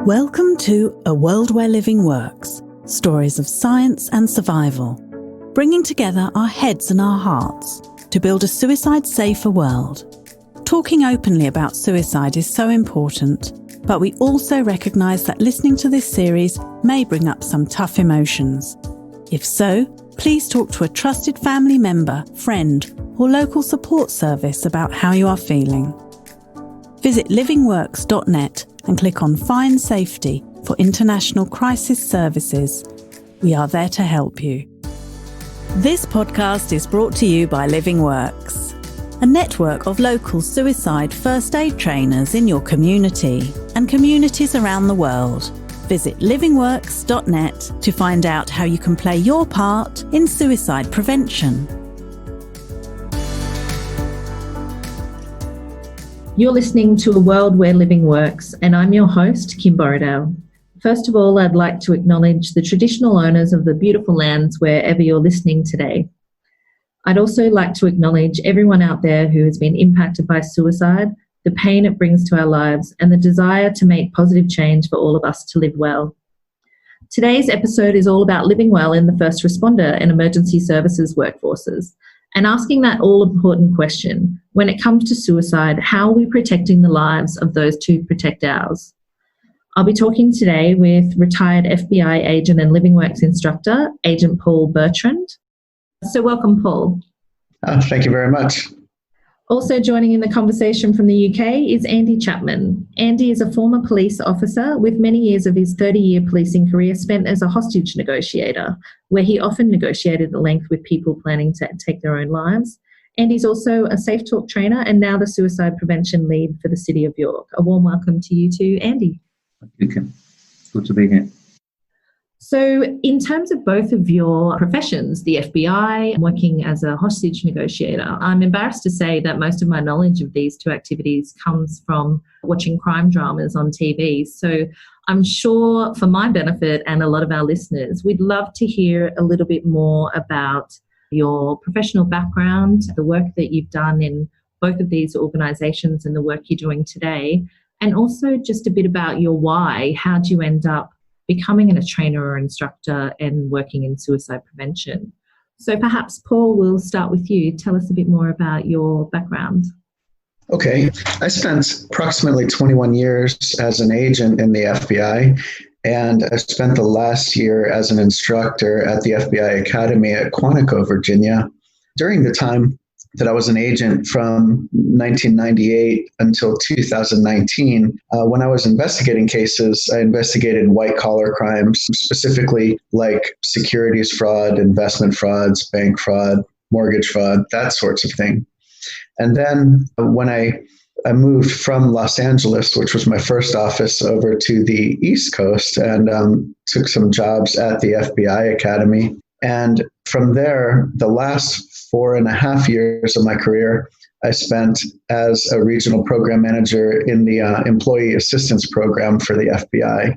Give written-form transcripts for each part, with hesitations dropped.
Welcome to A World Where LivingWorks, stories of science and survival, bringing together our heads and our hearts to build a suicide-safer world. Talking openly about suicide is so important, but we also recognise that listening to this series may bring up some tough emotions. If so, please talk to a trusted family member, friend, or local support service about how you are feeling. Visit livingworks.net and click on Find Safety for international crisis services. We are there to help you. This podcast is brought to you by LivingWorks, a network of local suicide first aid trainers in your community and communities around the world. Visit livingworks.net to find out how you can play your part in suicide prevention. You're listening to A World Where LivingWorks, and I'm your host, Kim Borrowdale. First of all, I'd like to acknowledge the traditional owners of the beautiful lands wherever you're listening today. I'd also like to acknowledge everyone out there who has been impacted by suicide, the pain it brings to our lives, and the desire to make positive change for all of us to live well. Today's episode is all about living well in the first responder and emergency services workforces, and asking that all-important question, when it comes to suicide, how are we protecting the lives of those to protect ours? I'll be talking today with retired FBI agent and LivingWorks instructor, Agent Paul Bertrand. So welcome, Paul. Thank you very much. Also joining in the conversation from the UK is Andy Chapman. Andy is a former police officer with many years of his 30-year policing career spent as a hostage negotiator, where he often negotiated at length with people planning to take their own lives. Andy's also a safeTALK trainer and now the suicide prevention lead for the City of York. A warm welcome to you too, Andy. Thank you, Kim. It's good to be here. So in terms of both of your professions, the FBI, working as a hostage negotiator, I'm embarrassed to say that most of my knowledge of these two activities comes from watching crime dramas on TV. So I'm sure for my benefit and a lot of our listeners, we'd love to hear a little bit more about your professional background, the work that you've done in both of these organisations and the work you're doing today, and also just a bit about your why. How do you end up becoming a trainer or instructor and working in suicide prevention? So perhaps, Paul, we'll start with you. Tell us a bit more about your background. Okay. I spent approximately 21 years as an agent in the FBI, and I spent the last year as an instructor at the FBI Academy at Quantico, Virginia. During the time that I was an agent from 1998 until 2019. When I was investigating cases, I investigated white-collar crimes, specifically like securities fraud, investment frauds, bank fraud, mortgage fraud, that sorts of thing. And then when I moved from Los Angeles, which was my first office, over to the East Coast and took some jobs at the FBI Academy. And from there, the last 4.5 years of my career, I spent as a regional program manager in the employee assistance program for the FBI.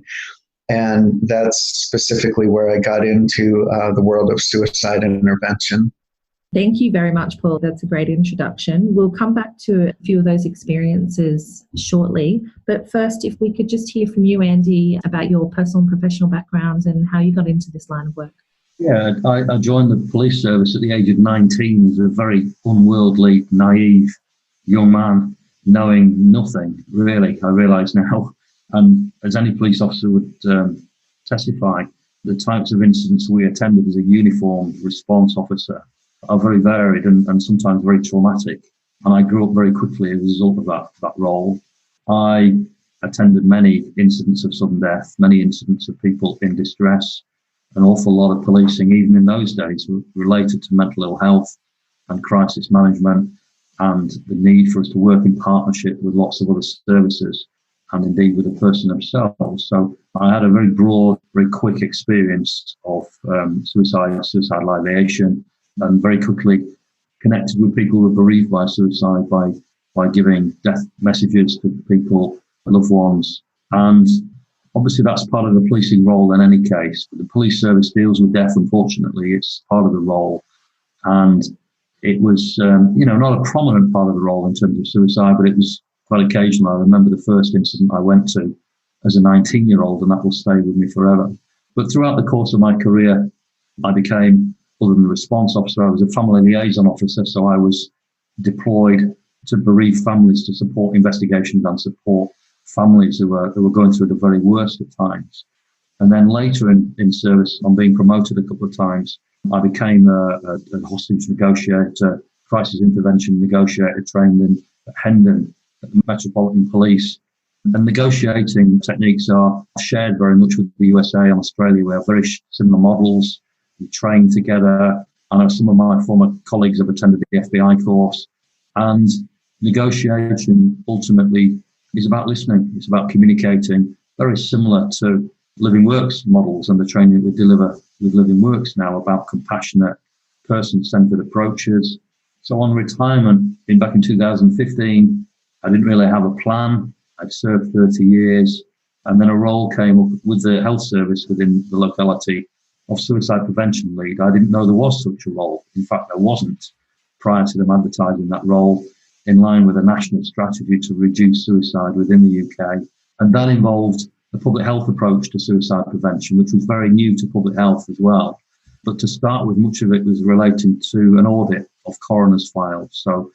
And that's specifically where I got into the world of suicide intervention. Thank you very much, Paul. That's a great introduction. We'll come back to a few of those experiences shortly. But first, if we could just hear from you, Andy, about your personal and professional background and how you got into this line of work. Yeah, I joined the police service at the age of 19 as a very unworldly, naive young man, knowing nothing, really, I realise now. And as any police officer would testify, the types of incidents we attended as a uniformed response officer are very varied and sometimes very traumatic. And I grew up very quickly as a result of that role. I attended many incidents of sudden death, many incidents of people in distress. An awful lot of policing, even in those days, related to mental ill health and crisis management and the need for us to work in partnership with lots of other services and indeed with the person themselves. So I had a very broad, very quick experience of suicidal ideation and very quickly connected with people who were bereaved by suicide by giving death messages to people, loved ones. And obviously, that's part of the policing role in any case. The police service deals with death, unfortunately. It's part of the role. And it was, not a prominent part of the role in terms of suicide, but it was quite occasional. I remember the first incident I went to as a 19-year-old, and that will stay with me forever. But throughout the course of my career, I became, other than the response officer, I was a family liaison officer, so I was deployed to bereaved families to support investigations and support families who were going through the very worst at times. And then later in service, on being promoted a couple of times, I became a hostage negotiator, crisis intervention negotiator, trained in Hendon at the Metropolitan Police. And negotiating techniques are shared very much with the USA and Australia. We have very similar models. We train together. I know some of my former colleagues have attended the FBI course. And negotiation ultimately is about listening. It's about communicating, very similar to LivingWorks models and the training that we deliver with LivingWorks now, about compassionate, person-centered approaches. So on retirement, back in 2015, I didn't really have a plan. I'd served 30 years, and then a role came up with the health service within the locality of suicide prevention lead. I didn't know there was such a role. In fact, there wasn't prior to them advertising that role, in line with a national strategy to reduce suicide within the UK. And that involved a public health approach to suicide prevention, which was very new to public health as well. But to start with, much of it was relating to an audit of coroner's files. So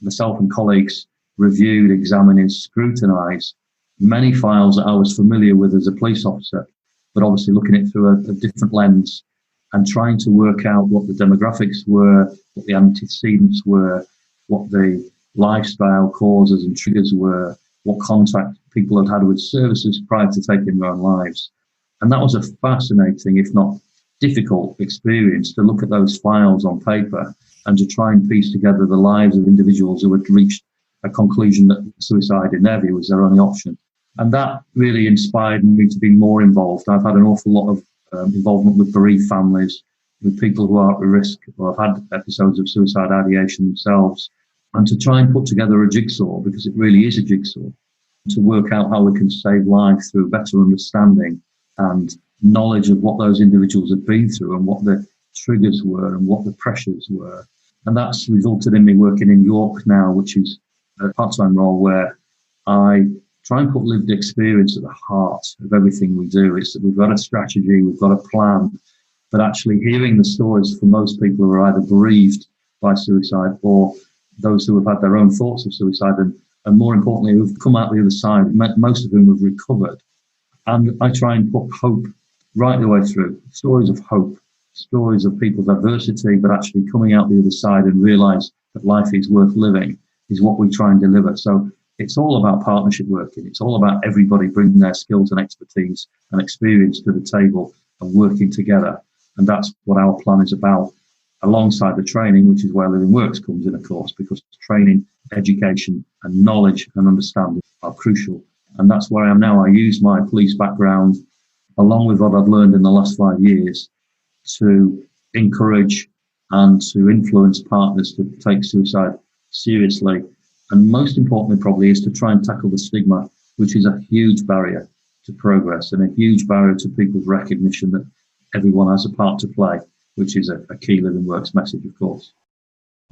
myself and colleagues reviewed, examined, scrutinised many files that I was familiar with as a police officer, but obviously looking at it through a different lens and trying to work out what the demographics were, what the antecedents were, what the lifestyle causes and triggers were, what contact people had had with services prior to taking their own lives. And that was a fascinating, if not difficult, experience to look at those files on paper and to try and piece together the lives of individuals who had reached a conclusion that suicide, in their view, was their only option. And that really inspired me to be more involved. I've had an awful lot of involvement with bereaved families, with people who are at risk or have had episodes of suicide ideation themselves, and to try and put together a jigsaw, because it really is a jigsaw, to work out how we can save lives through better understanding and knowledge of what those individuals have been through and what the triggers were and what the pressures were. And that's resulted in me working in York now, which is a part-time role where I try and put lived experience at the heart of everything we do. It's that we've got a strategy, we've got a plan, but actually hearing the stories from most people who are either bereaved by suicide or those who have had their own thoughts of suicide and more importantly, who've come out the other side, most of whom have recovered. And I try and put hope right the way through, stories of hope, stories of people's adversity, but actually coming out the other side and realise that life is worth living is what we try and deliver. So it's all about partnership working. It's all about everybody bringing their skills and expertise and experience to the table and working together. And that's what our plan is about, alongside the training, which is where LivingWorks comes in, of course, because training, education and knowledge and understanding are crucial. And that's where I am now. I use my police background, along with what I've learned in the last 5 years, to encourage and to influence partners to take suicide seriously. And most importantly, probably, is to try and tackle the stigma, which is a huge barrier to progress and a huge barrier to people's recognition that everyone has a part to play, which is a key LivingWorks message, of course.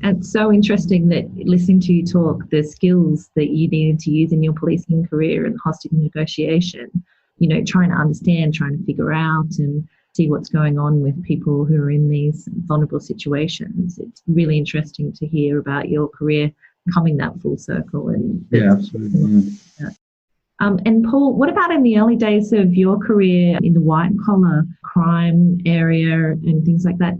And it's so interesting that listening to you talk, the skills that you needed to use in your policing career and hostage negotiation, you know, trying to understand, trying to figure out and see what's going on with people who are in these vulnerable situations. It's really interesting to hear about your career coming that full circle. And yeah, absolutely. Yeah. And Paul, what about in the early days of your career in the white collar crime area and things like that?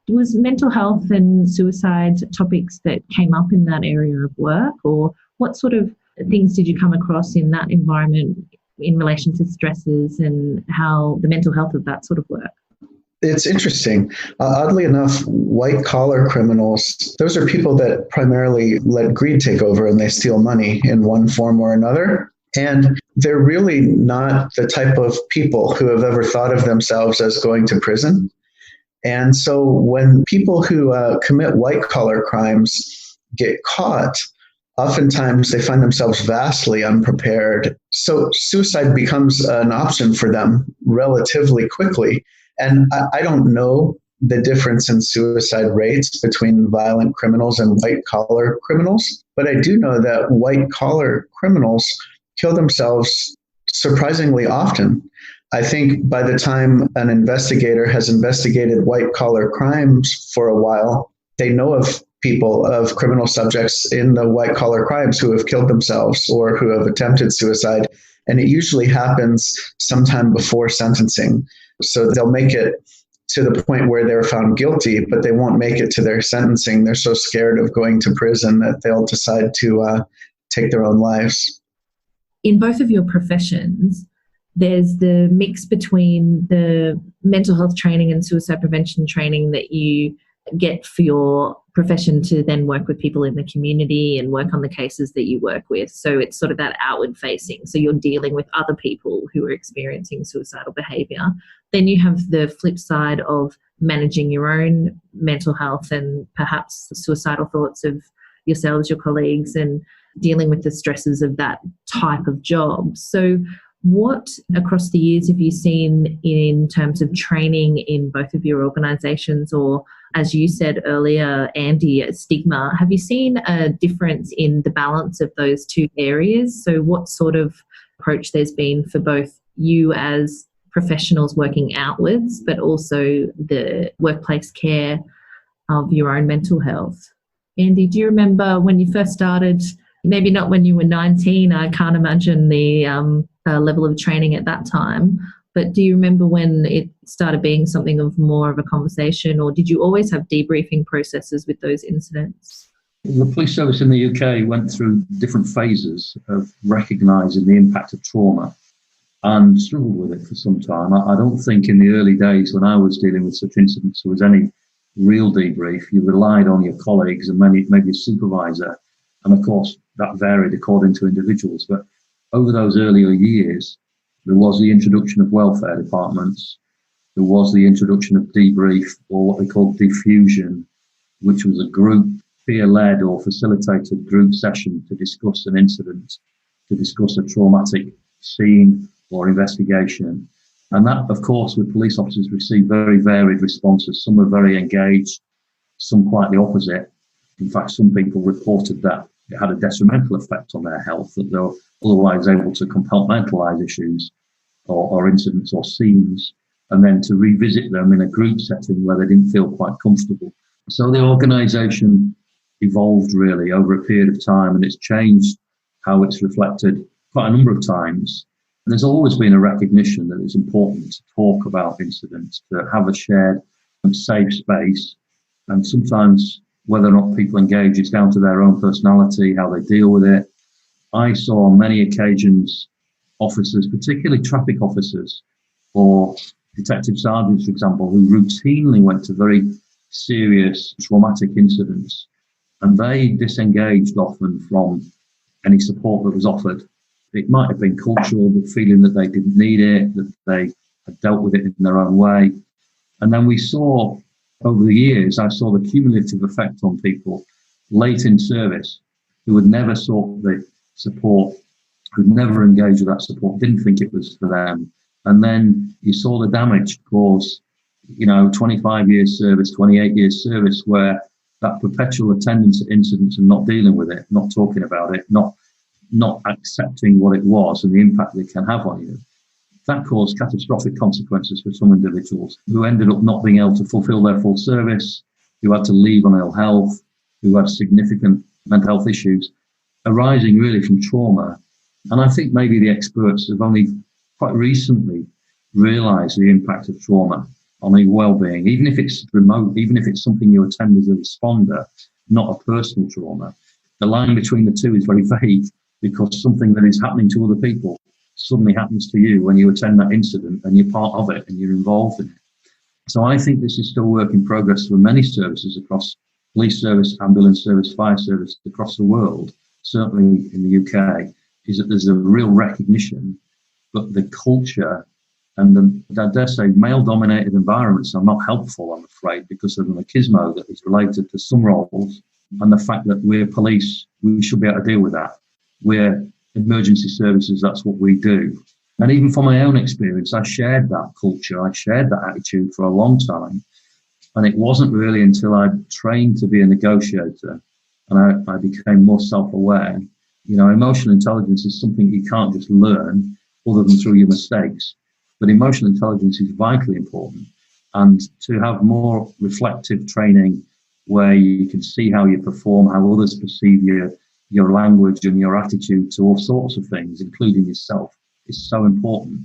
Was mental health and suicide topics that came up in that area of work, or what sort of things did you come across in that environment in relation to stresses and how the mental health of that sort of work? It's interesting. Oddly enough, white collar criminals, those are people that primarily let greed take over and they steal money in one form or another. And they're really not the type of people who have ever thought of themselves as going to prison. And so when people who commit white collar crimes get caught, oftentimes they find themselves vastly unprepared. So suicide becomes an option for them relatively quickly. And I don't know the difference in suicide rates between violent criminals and white collar criminals, but I do know that white collar criminals kill themselves surprisingly often. I think by the time an investigator has investigated white-collar crimes for a while, they know of people, of criminal subjects in the white-collar crimes who have killed themselves or who have attempted suicide. And it usually happens sometime before sentencing. So they'll make it to the point where they're found guilty, but they won't make it to their sentencing. They're so scared of going to prison that they'll decide to take their own lives. In both of your professions, there's the mix between the mental health training and suicide prevention training that you get for your profession to then work with people in the community and work on the cases that you work with. So it's sort of that outward facing. So you're dealing with other people who are experiencing suicidal behaviour. Then you have the flip side of managing your own mental health and perhaps suicidal thoughts of yourselves, your colleagues, and dealing with the stresses of that type of job. So what across the years have you seen in terms of training in both of your organisations, or as you said earlier, Andy, stigma? Have you seen a difference in the balance of those two areas? So what sort of approach there's been for both you as professionals working outwards, but also the workplace care of your own mental health? Andy, do you remember when you first started? Maybe not when you were 19, I can't imagine the level of training at that time, but do you remember when it started being something of more of a conversation, or did you always have debriefing processes with those incidents? The police service in the UK went through different phases of recognising the impact of trauma and struggled with it for some time. I don't think in the early days when I was dealing with such incidents there was any real debrief. You relied on your colleagues and maybe a supervisor. And of course, that varied according to individuals. But over those earlier years, there was the introduction of welfare departments. There was the introduction of debrief, or what they called diffusion, which was a group, peer-led or facilitated group session to discuss an incident, to discuss a traumatic scene or investigation. And that, of course, with police officers received very varied responses. Some were very engaged, some quite the opposite. In fact, some people reported that it had a detrimental effect on their health, that they were otherwise able to compartmentalise issues or incidents or scenes, and then to revisit them in a group setting where they didn't feel quite comfortable. So the organisation evolved really over a period of time, and it's changed how it's reflected quite a number of times. And there's always been a recognition that it's important to talk about incidents, to have a shared and safe space, and sometimes whether or not people engage is down to their own personality, how they deal with it. I saw on many occasions officers, particularly traffic officers or detective sergeants, for example, who routinely went to very serious traumatic incidents, and they disengaged often from any support that was offered. It might have been cultural, but feeling that they didn't need it, that they had dealt with it in their own way. And then we saw over the years, I saw the cumulative effect on people late in service who had never sought the support, who'd never engaged with that support, didn't think it was for them. And then you saw the damage caused, 25 years service, 28 years service, where that perpetual attendance at incidents and not dealing with it, not talking about it, not accepting what it was and the impact it can have on you. That caused catastrophic consequences for some individuals who ended up not being able to fulfill their full service, who had to leave on ill health, who had significant mental health issues arising really from trauma. And I think maybe the experts have only quite recently realised the impact of trauma on your well-being, even if it's remote, even if it's something you attend as a responder, not a personal trauma. The line between the two is very vague, because something that is happening to other people suddenly happens to you when you attend that incident and you're part of it and you're involved in it. So I think this is still work in progress for many services across police service, ambulance service, fire service across the world, certainly in the UK, is that there's a real recognition, but the culture and the, I dare say, male-dominated environments are not helpful, I'm afraid, because of the machismo that is related to some roles and the fact that we're police, we should be able to deal with that. We're emergency services, that's what we do. And even from my own experience, I shared that culture, I shared that attitude for a long time. And it wasn't really until I trained to be a negotiator and I became more self-aware. Emotional intelligence is something you can't just learn. other than through your mistakes. But emotional intelligence is vitally important. And to have more reflective training where you can see how you perform, how others perceive your language and your attitude to all sorts of things, including yourself, is so important.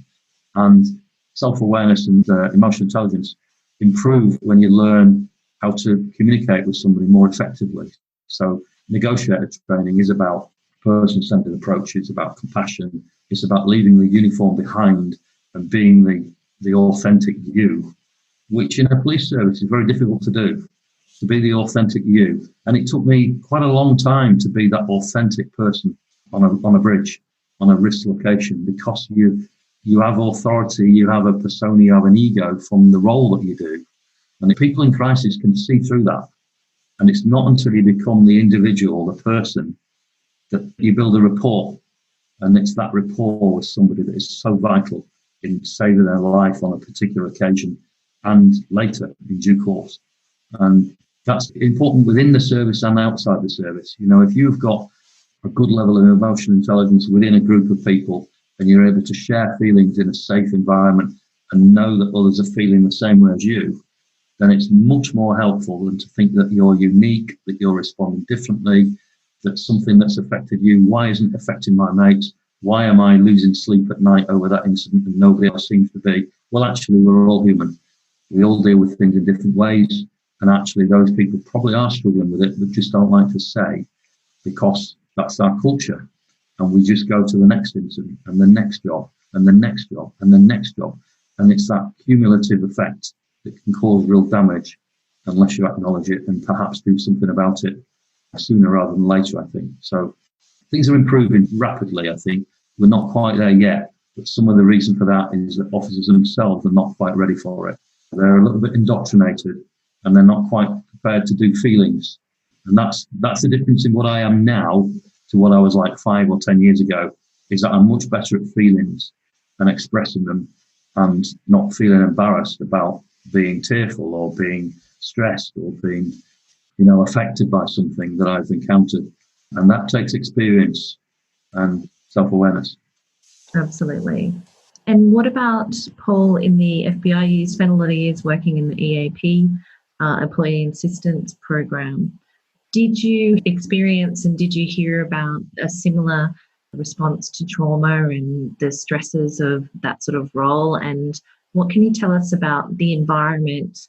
And self-awareness and emotional intelligence improve when you learn how to communicate with somebody more effectively. So negotiator training is about person-centered approach. It's about compassion. It's about leaving the uniform behind and being the authentic you, which in a police service is very difficult to do, to be the authentic you. And it took me quite a long time to be that authentic person on a bridge, on a risk location, because you have authority, you have a persona, you have an ego from the role that you do. And people in crisis can see through that. And it's not until you become the individual, the person, that you build a rapport. And it's that rapport with somebody that is so vital in saving their life on a particular occasion and later in due course. And that's important within the service and outside the service. You know, if you've got a good level of emotional intelligence within a group of people and you're able to share feelings in a safe environment and know that others are feeling the same way as you, then it's much more helpful than to think that you're unique, that you're responding differently, that something that's affected you, why isn't it affecting my mates? Why am I losing sleep at night over that incident and nobody else seems to be? Well, actually, we're all human. We all deal with things in different ways. And actually, those people probably are struggling with it, but just don't like to say, because that's our culture. And we just go to the next incident and the next job and the next job and the next job. And it's that cumulative effect that can cause real damage unless you acknowledge it and perhaps do something about it sooner rather than later, I think. So things are improving rapidly, I think. We're not quite there yet, but some of the reason for that is that officers themselves are not quite ready for it. They're a little bit indoctrinated and they're not quite prepared to do feelings. And that's the difference in what I am now to what I was like 5 or 10 years ago, is that I'm much better at feelings and expressing them and not feeling embarrassed about being tearful or being stressed or being, affected by something that I've encountered. And that takes experience and self-awareness. Absolutely. And what about, Paul, in the FBI? You spent a lot of years working in the EAP, Employee Assistance Program. Did you experience and did you hear about a similar response to trauma and the stresses of that sort of role? And what can you tell us about the environment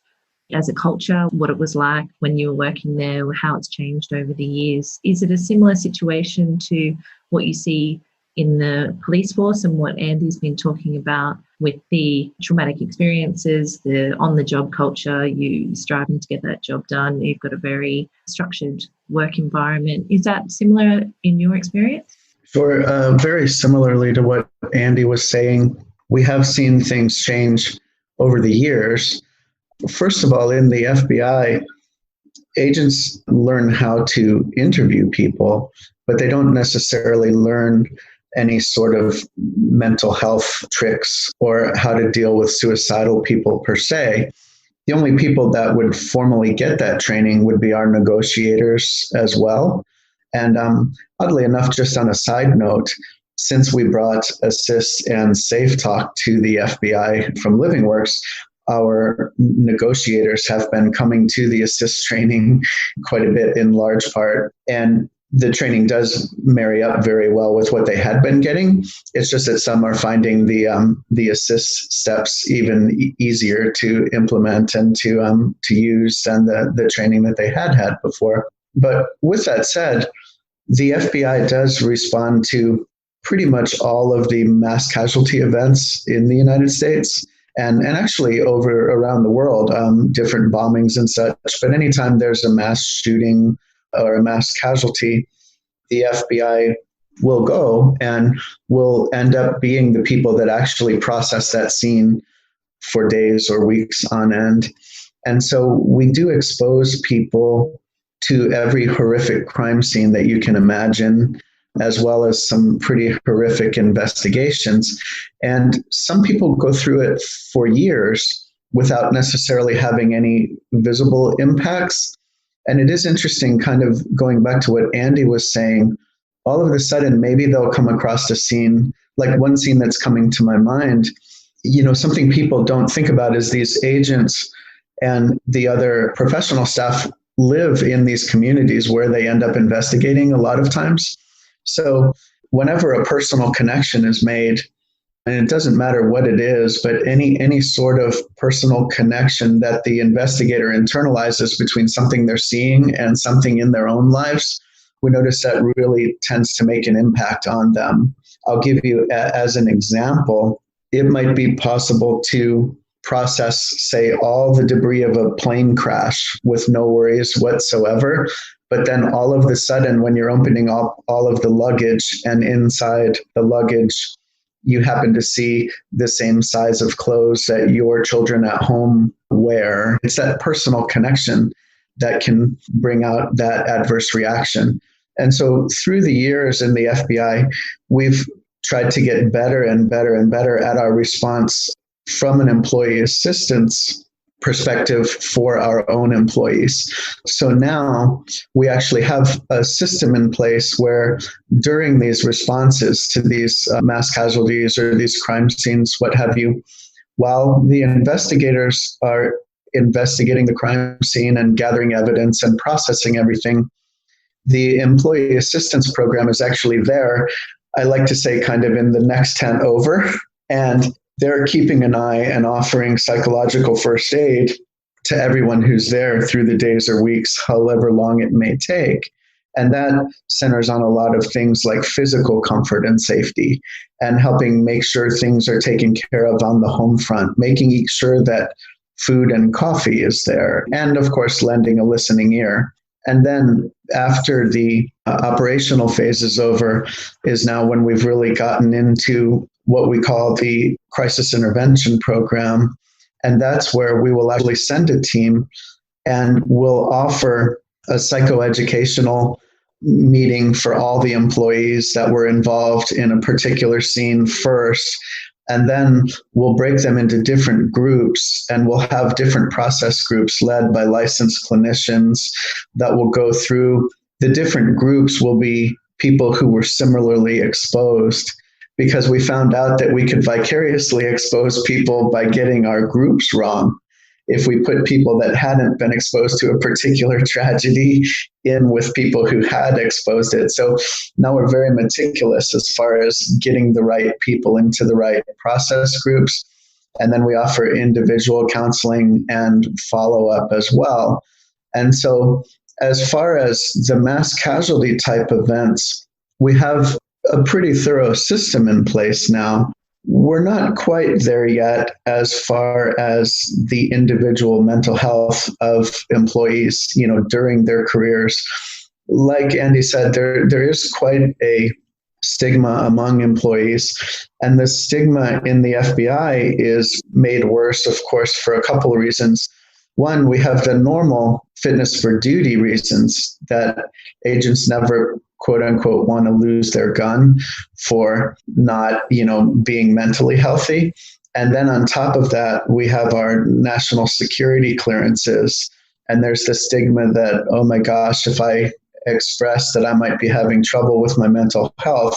as a culture, what it was like when you were working there, how it's changed over the years? Is it a similar situation to what you see in the police force and what Andy's been talking about with the traumatic experiences, the on-the-job culture, you striving to get that job done, you've got a very structured work environment. Is that similar in your experience? Sure. Very similarly to what Andy was saying, we have seen things change over the years. First of all, in the FBI, agents learn how to interview people, but they don't necessarily learn any sort of mental health tricks or how to deal with suicidal people per se. The only people that would formally get that training would be our negotiators as well. And oddly enough, just on a side note, since we brought Assist and safeTALK to the FBI from LivingWorks, our negotiators have been coming to the Assist training quite a bit in large part. And the training does marry up very well with what they had been getting. It's just that some are finding the Assist steps even easier to implement and to use than the training that they had before. But with that said, the FBI does respond to pretty much all of the mass casualty events in the United States and actually around the world, different bombings and such. But anytime there's a mass shooting or a mass casualty, the FBI will go and will end up being the people that actually process that scene for days or weeks on end. And so we do expose people to every horrific crime scene that you can imagine, as well as some pretty horrific investigations. And some people go through it for years without necessarily having any visible impacts. And it is interesting, kind of going back to what Andy was saying, all of a sudden, maybe they'll come across a scene like one scene that's coming to my mind, something people don't think about is these agents and the other professional staff live in these communities where they end up investigating a lot of times. So whenever a personal connection is made, and it doesn't matter what it is, but any sort of personal connection that the investigator internalizes between something they're seeing and something in their own lives, we notice that really tends to make an impact on them. I'll give you as an example, it might be possible to process, say, all the debris of a plane crash with no worries whatsoever. But then all of a sudden, when you're opening up all of the luggage, and inside the luggage, you happen to see the same size of clothes that your children at home wear. It's that personal connection that can bring out that adverse reaction. And so through the years in the FBI, we've tried to get better and better and better at our response from an employee assistance perspective for our own employees. So now we actually have a system in place where during these responses to these mass casualties or these crime scenes, what have you, while the investigators are investigating the crime scene and gathering evidence and processing everything, the employee assistance program is actually there, I like to say, kind of in the next tent over. And they're keeping an eye and offering psychological first aid to everyone who's there through the days or weeks, however long it may take. And that centers on a lot of things like physical comfort and safety, and helping make sure things are taken care of on the home front, making sure that food and coffee is there, and of course, lending a listening ear. And then after the operational phase is over is now when we've really gotten into what we call the crisis intervention program. And that's where we will actually send a team and we'll offer a psychoeducational meeting for all the employees that were involved in a particular scene first. And then we'll break them into different groups, and we'll have different process groups led by licensed clinicians that will go through. The different groups will be people who were similarly exposed, because we found out that we could vicariously expose people by getting our groups wrong. If we put people that hadn't been exposed to a particular tragedy in with people who had exposed it. So now we're very meticulous as far as getting the right people into the right process groups. And then we offer individual counseling and follow-up as well. And so as far as the mass casualty type events, we have a pretty thorough system in place now. We're not quite there yet as far as the individual mental health of employees, during their careers. Like Andy said, there is quite a stigma among employees, and the stigma in the FBI is made worse, of course, for a couple of reasons. One, we have the normal fitness for duty reasons that agents never, quote unquote, want to lose their gun for not, being mentally healthy. And then on top of that, we have our national security clearances. And there's the stigma that, oh my gosh, if I express that I might be having trouble with my mental health,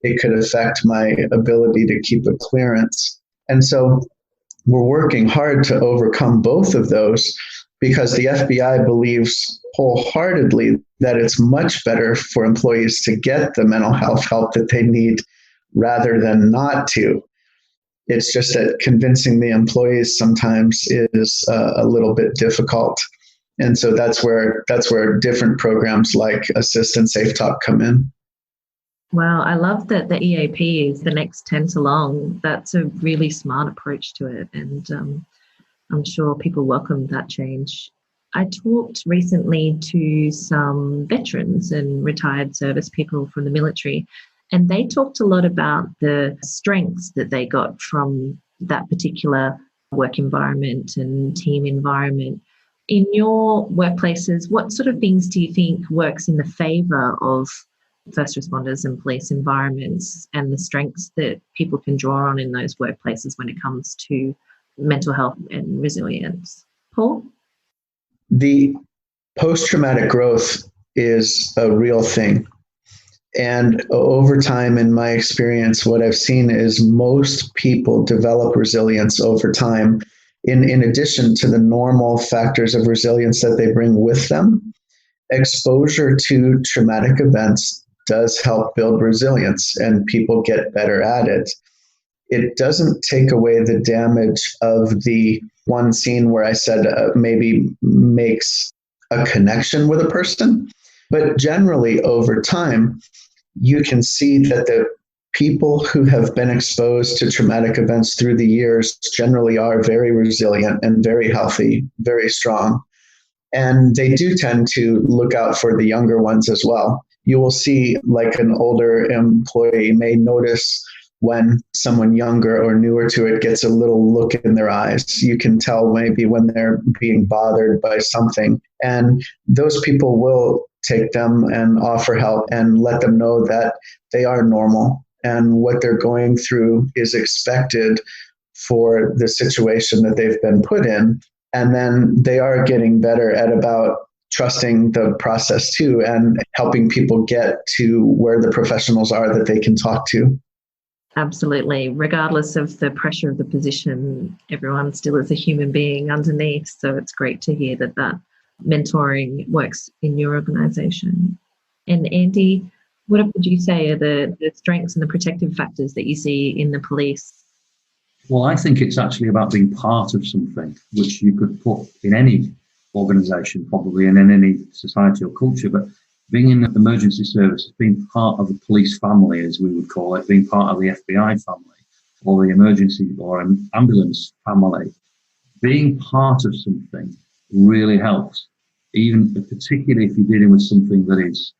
it could affect my ability to keep a clearance. And so we're working hard to overcome both of those, because the FBI believes wholeheartedly that it's much better for employees to get the mental health help that they need rather than not to. It's just that convincing the employees sometimes is a little bit difficult. And so that's where different programs like Assist and safeTALK come in. Wow, I love that the EAP is the next tent along. That's a really smart approach to it. And I'm sure people welcome that change. I talked recently to some veterans and retired service people from the military, and they talked a lot about the strengths that they got from that particular work environment and team environment. In your workplaces, what sort of things do you think works in the favour of first responders and police environments, and the strengths that people can draw on in those workplaces when it comes to mental health and resilience? Paul? The post-traumatic growth is a real thing. And over time, in my experience, what I've seen is most people develop resilience over time, in addition to the normal factors of resilience that they bring with them. Exposure to traumatic events does help build resilience, and people get better at it. It doesn't take away the damage of the one scene where I said maybe makes a connection with a person. But generally, over time, you can see that the people who have been exposed to traumatic events through the years generally are very resilient and very healthy, very strong. And they do tend to look out for the younger ones as well. You will see, like, an older employee may notice when someone younger or newer to it gets a little look in their eyes. You can tell maybe when they're being bothered by something. And those people will take them and offer help and let them know that they are normal and what they're going through is expected for the situation that they've been put in. And then they are getting better at about trusting the process too, and helping people get to where the professionals are that they can talk to. Absolutely. Regardless of the pressure of the position, everyone still is a human being underneath. So it's great to hear that mentoring works in your organisation. And Andy, what would you say are the strengths and the protective factors that you see in the police? Well, I think it's actually about being part of something, which you could put in any organisation probably and in any society or culture, but being in the emergency service, being part of the police family, as we would call it, being part of the FBI family or the emergency or ambulance family, being part of something really helps, even particularly if you're dealing with something that is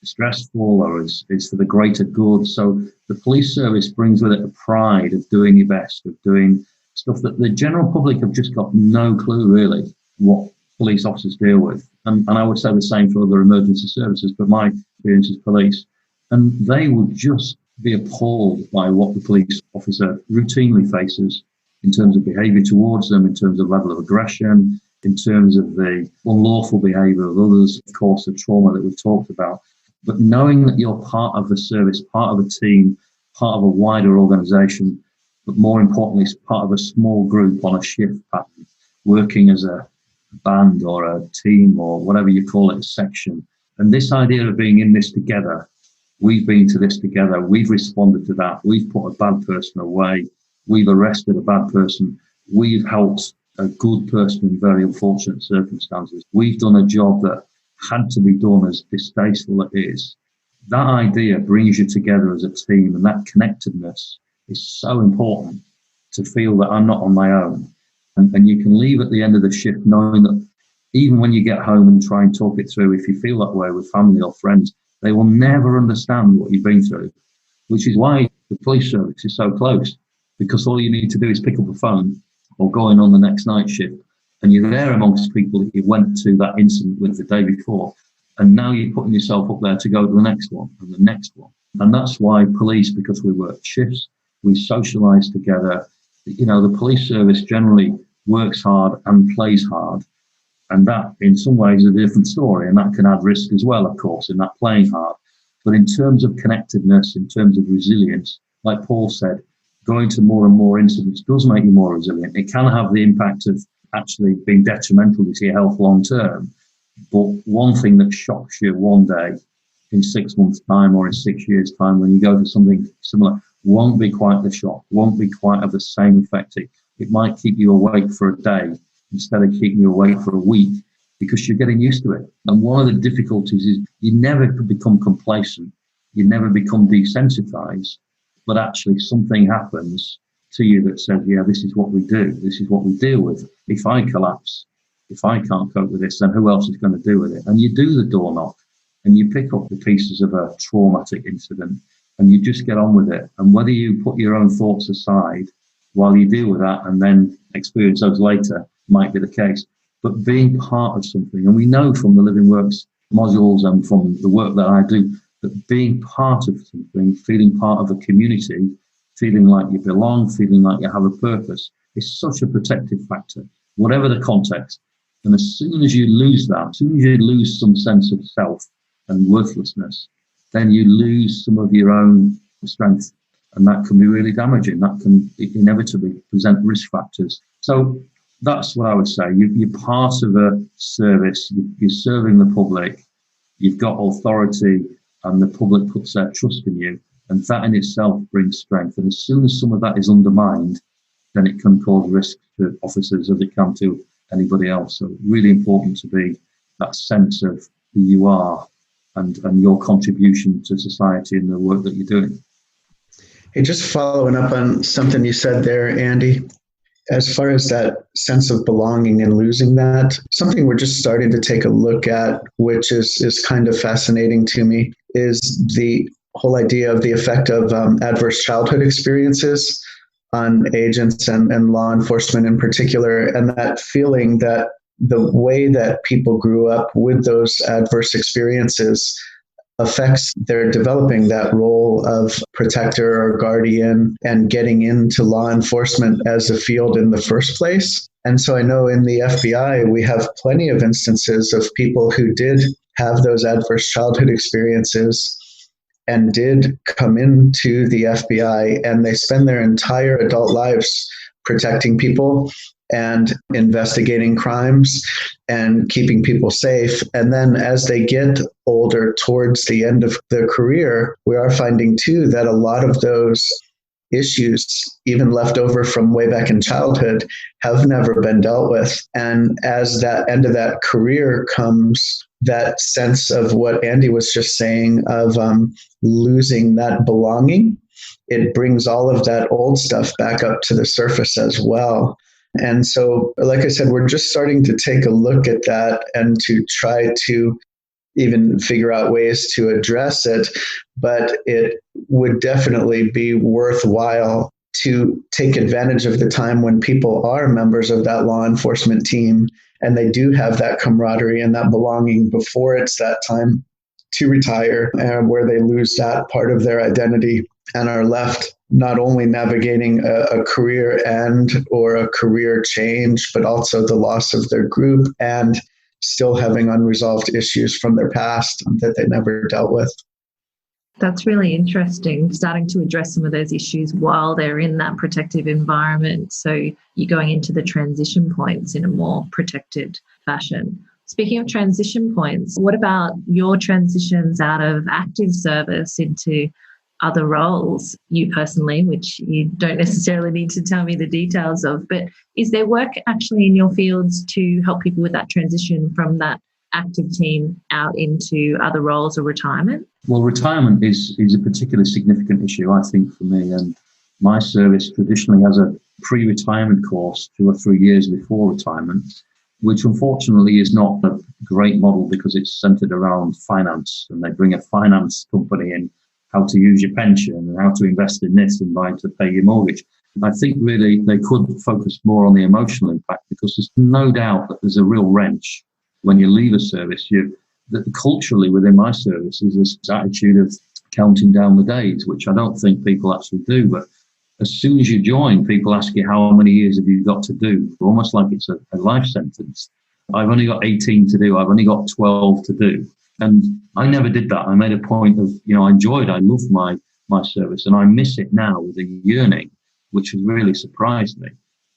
stressful or is for the greater good. So the police service brings with it a pride of doing your best, of doing stuff that the general public have just got no clue really what police officers deal with. And I would say the same for other emergency services, but my experience is police. And they would just be appalled by what the police officer routinely faces in terms of behaviour towards them, in terms of level of aggression, in terms of the unlawful behaviour of others, of course, the trauma that we've talked about. But knowing that you're part of the service, part of a team, part of a wider organisation, but more importantly, part of a small group on a shift pattern, working as a band or a team or whatever you call it, a section. And this idea of being in this together, we've been to this together, we've responded to that, we've put a bad person away, we've arrested a bad person, we've helped a good person in very unfortunate circumstances, we've done a job that had to be done, as distasteful it is. That idea brings you together as a team, and that connectedness is so important, to feel that I'm not on my own. And you can leave at the end of the shift knowing that even when you get home and try and talk it through, if you feel that way with family or friends, they will never understand what you've been through, which is why the police service is so close, because all you need to do is pick up the phone or go in on the next night shift, and you're there amongst people that you went to that incident with the day before. And now you're putting yourself up there to go to the next one and the next one. And that's why police, because we work shifts, we socialise together. You know, the police service generally works hard and plays hard. And that, in some ways, is a different story. And that can add risk as well, of course, in that playing hard. But in terms of connectedness, in terms of resilience, like Paul said, going to more and more incidents does make you more resilient. It can have the impact of actually being detrimental to your health long term. But one thing that shocks you one day in 6 months' time or in 6 years' time when you go to something similar won't be quite the shock, won't be quite of the same effect. It might keep you awake for a day instead of keeping you awake for a week, because you're getting used to it. And one of the difficulties is you never become complacent, you never become desensitized, but actually something happens to you that says, yeah, this is what we do, this is what we deal with. If I collapse, if I can't cope with this, then who else is going to deal with it? And you do the door knock and you pick up the pieces of a traumatic incident and you just get on with it. And whether you put your own thoughts aside while you deal with that and then experience those later might be the case. But being part of something, and we know from the LivingWorks modules and from the work that I do, that being part of something, feeling part of a community, feeling like you belong, feeling like you have a purpose, is such a protective factor, whatever the context. And as soon as you lose that, as soon as you lose some sense of self and worthlessness, then you lose some of your own strength. And that can be really damaging. That can inevitably present risk factors. So that's what I would say. You're part of a service, you're serving the public, you've got authority, and the public puts their trust in you. And that in itself brings strength. And as soon as some of that is undermined, then it can cause risk to officers as it can to anybody else. So really important to be that sense of who you are and your contribution to society and the work that you're doing. Hey, just following up on something you said there, Andy, as far as that sense of belonging and losing that, something we're just starting to take a look at, which is kind of fascinating to me, is the whole idea of the effect of adverse childhood experiences on agents and law enforcement in particular, and that feeling that the way that people grew up with those adverse experiences affects their developing that role of protector or guardian and getting into law enforcement as a field in the first place. And so I know in the FBI, we have plenty of instances of people who did have those adverse childhood experiences and did come into the FBI, and they spend their entire adult lives protecting people and investigating crimes and keeping people safe. And then as they get older towards the end of their career, we are finding too that a lot of those issues, even left over from way back in childhood, have never been dealt with. And as that end of that career comes, that sense of what Andy was just saying of losing that belonging, it brings all of that old stuff back up to the surface as well. And so, like I said, we're just starting to take a look at that and to try to even figure out ways to address it. But it would definitely be worthwhile to take advantage of the time when people are members of that law enforcement team and they do have that camaraderie and that belonging before it's that time to retire, where they lose that part of their identity and are left not only navigating a career end or a career change, but also the loss of their group and still having unresolved issues from their past that they never dealt with. That's really interesting, starting to address some of those issues while they're in that protective environment. So you're going into the transition points in a more protected fashion. Speaking of transition points, what about your transitions out of active service into other roles, you personally, which you don't necessarily need to tell me the details of, but is there work actually in your fields to help people with that transition from that active team out into other roles or retirement? Well, retirement is a particularly significant issue, I think, for me. And my service traditionally has a pre-retirement course 2 or 3 years before retirement, which unfortunately is not a great model because it's centered around finance. And they bring a finance company in, how to use your pension and how to invest in this and to pay your mortgage. I think really they could focus more on the emotional impact, because there's no doubt that there's a real wrench when you leave a service. That culturally within my service is this attitude of counting down the days, which I don't think people actually do. But as soon as you join, people ask you, how many years have you got to do? Almost like it's a life sentence. I've only got 18 to do. I've only got 12 to do. And I never did that. I made a point of, I loved my service, and I miss it now with a yearning, which has really surprised me.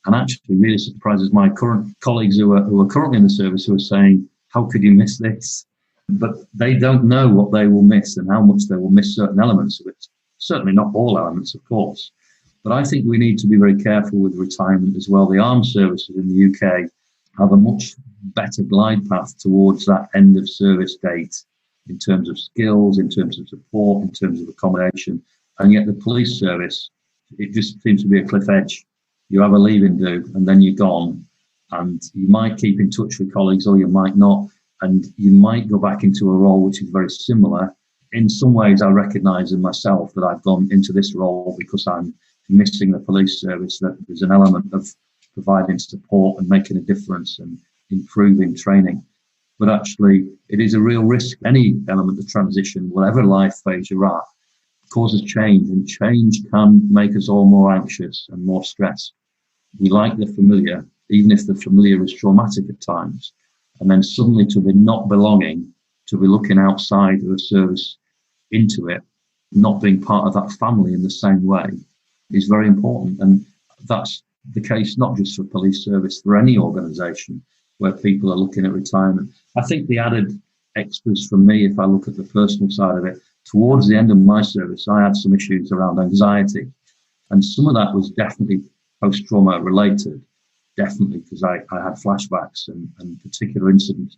And actually really surprises my current colleagues who are currently in the service, who are saying, how could you miss this? But they don't know what they will miss and how much they will miss certain elements of it. Certainly not all elements, of course. But I think we need to be very careful with retirement as well. The armed services in the UK have a much better glide path towards that end of service date in terms of skills, in terms of support, in terms of accommodation. And yet the police service, it just seems to be a cliff edge. You have a leaving do and then you're gone. And you might keep in touch with colleagues or you might not. And you might go back into a role which is very similar. In some ways, I recognise in myself that I've gone into this role because I'm missing the police service, that there's an element of providing support and making a difference and improving training. But actually, it is a real risk. Any element of transition, whatever life phase you're at, causes change, and change can make us all more anxious and more stressed. We like the familiar, even if the familiar is traumatic at times. And then suddenly to be not belonging, to be looking outside of a service, into it, not being part of that family in the same way is very important. And that's the case not just for police service, for any organisation where people are looking at retirement. I think the added extras for me, if I look at the personal side of it, towards the end of my service, I had some issues around anxiety. And some of that was definitely post-trauma related, definitely, because I had flashbacks and particular incidents.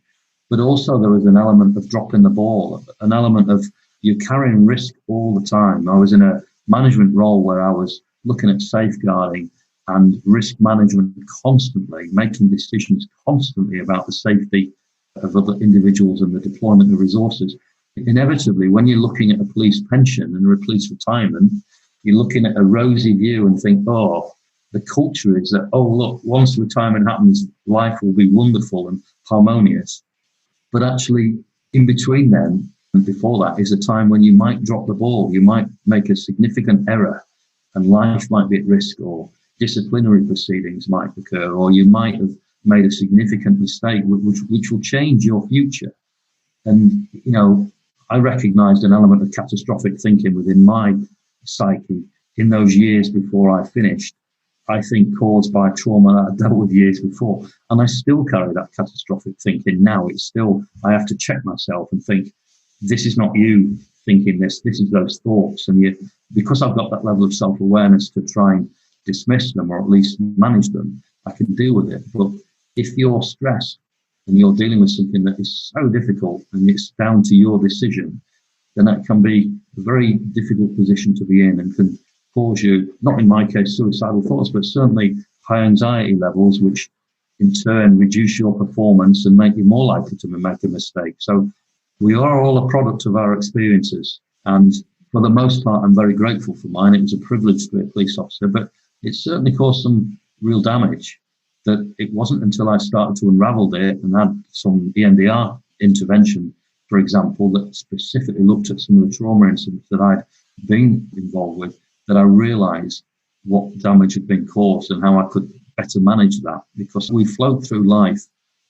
But also there was an element of dropping the ball, an element of you're carrying risk all the time. I was in a management role where I was looking at safeguarding and risk management constantly, making decisions constantly about the safety of other individuals and the deployment of resources. Inevitably, when you're looking at a police pension and a police retirement, you're looking at a rosy view and think, oh, the culture is that, oh, look, once retirement happens, life will be wonderful and harmonious. But actually, in between then and before that is a time when you might drop the ball, you might make a significant error and life might be at risk, or disciplinary proceedings might occur, or you might have made a significant mistake which will change your future. And, you know, I recognized an element of catastrophic thinking within my psyche in those years before I finished, I think caused by trauma that I dealt with years before. And I still carry that catastrophic thinking now. It's still, I have to check myself and think, this is not you thinking this is those thoughts. And because I've got that level of self-awareness to try and dismiss them or at least manage them, I can deal with it. But if you're stressed and you're dealing with something that is so difficult and it's down to your decision, then that can be a very difficult position to be in and can cause you, not in my case, suicidal thoughts, but certainly high anxiety levels, which in turn reduce your performance and make you more likely to make a mistake. So we are all a product of our experiences. And for the most part, I'm very grateful for mine. It was a privilege to be a police officer, but it certainly caused some real damage. That it wasn't until I started to unravel it and had some EMDR intervention, for example, that specifically looked at some of the trauma incidents that I'd been involved with, that I realised what damage had been caused and how I could better manage that. Because we float through life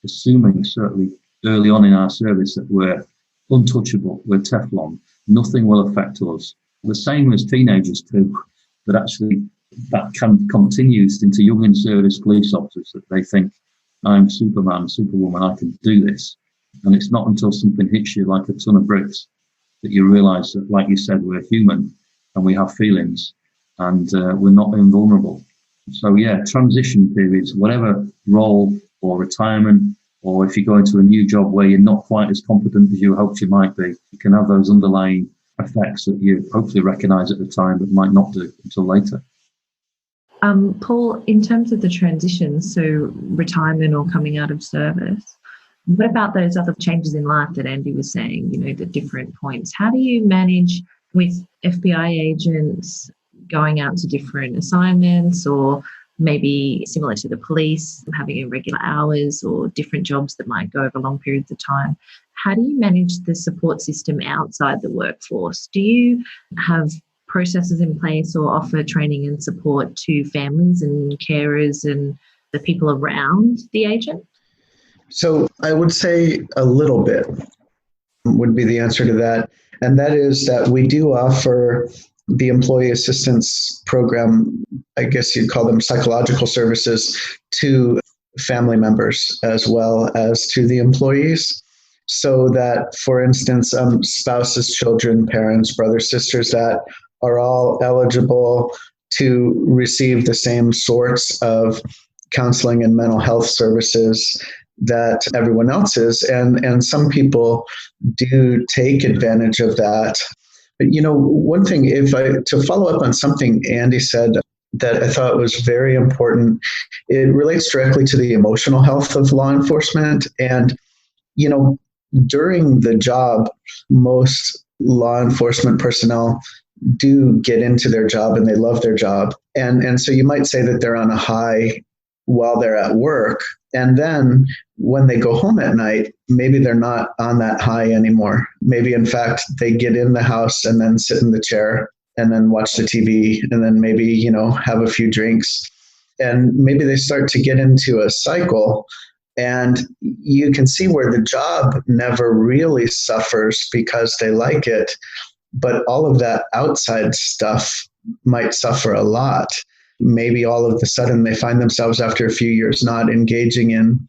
assuming, certainly early on in our service, that we're untouchable, we're Teflon, nothing will affect us. The same as teenagers too, but actually that continues into young in-service police officers, that they think, I'm Superman, Superwoman, I can do this. And it's not until something hits you like a ton of bricks that you realise that, like you said, we're human and we have feelings and we're not invulnerable. So yeah, transition periods, whatever role or retirement, or if you go into a new job where you're not quite as competent as you hoped you might be, you can have those underlying effects that you hopefully recognise at the time but might not do until later. Paul, in terms of the transition, so retirement or coming out of service, what about those other changes in life that Andy was saying, you know, the different points? How do you manage with FBI agents going out to different assignments, or maybe similar to the police, having irregular hours or different jobs that might go over long periods of time? How do you manage the support system outside the workforce? Do you have processes in place or offer training and support to families and carers and the people around the agent? So I would say a little bit would be the answer to that. And that is that we do offer the employee assistance program, I guess you'd call them psychological services, to family members as well as to the employees. So that, for instance, spouses, children, parents, brothers, sisters that are all eligible to receive the same sorts of counseling and mental health services that everyone else is. And some people do take advantage of that. But, you know, one thing, to follow up on something Andy said that I thought was very important, it relates directly to the emotional health of law enforcement. And, you know, during the job, most law enforcement personnel do get into their job and they love their job. And so you might say that they're on a high while they're at work. And then when they go home at night, maybe they're not on that high anymore. Maybe, in fact, they get in the house and then sit in the chair and then watch the TV and then maybe, you know, have a few drinks. And maybe they start to get into a cycle. And you can see where the job never really suffers because they like it. but all of that outside stuff might suffer a lot. Maybe all of a sudden they find themselves after a few years not engaging in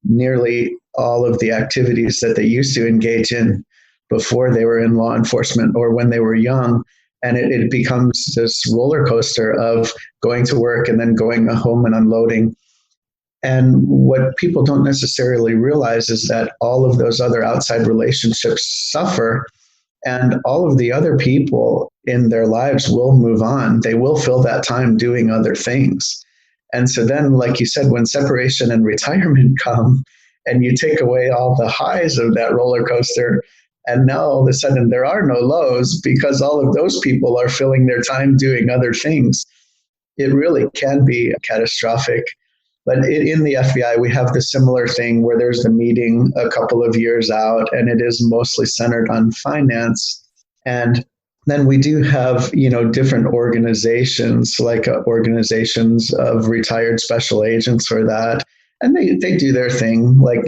nearly all of the activities that they used to engage in before they were in law enforcement or when they were young. And it becomes this roller coaster of going to work and then going home and unloading. And what people don't necessarily realize is that all of those other outside relationships suffer, and all of the other people in their lives will move on. They will fill that time doing other things. And so then, like you said, when separation and retirement come and you take away all the highs of that roller coaster, and now all of a sudden there are no lows because all of those people are filling their time doing other things, it really can be catastrophic. But in the FBI, we have the similar thing where there's the meeting a couple of years out, and it is mostly centered on finance. And then we do have, different organizations, like organizations of retired special agents for that. And they do their thing, like,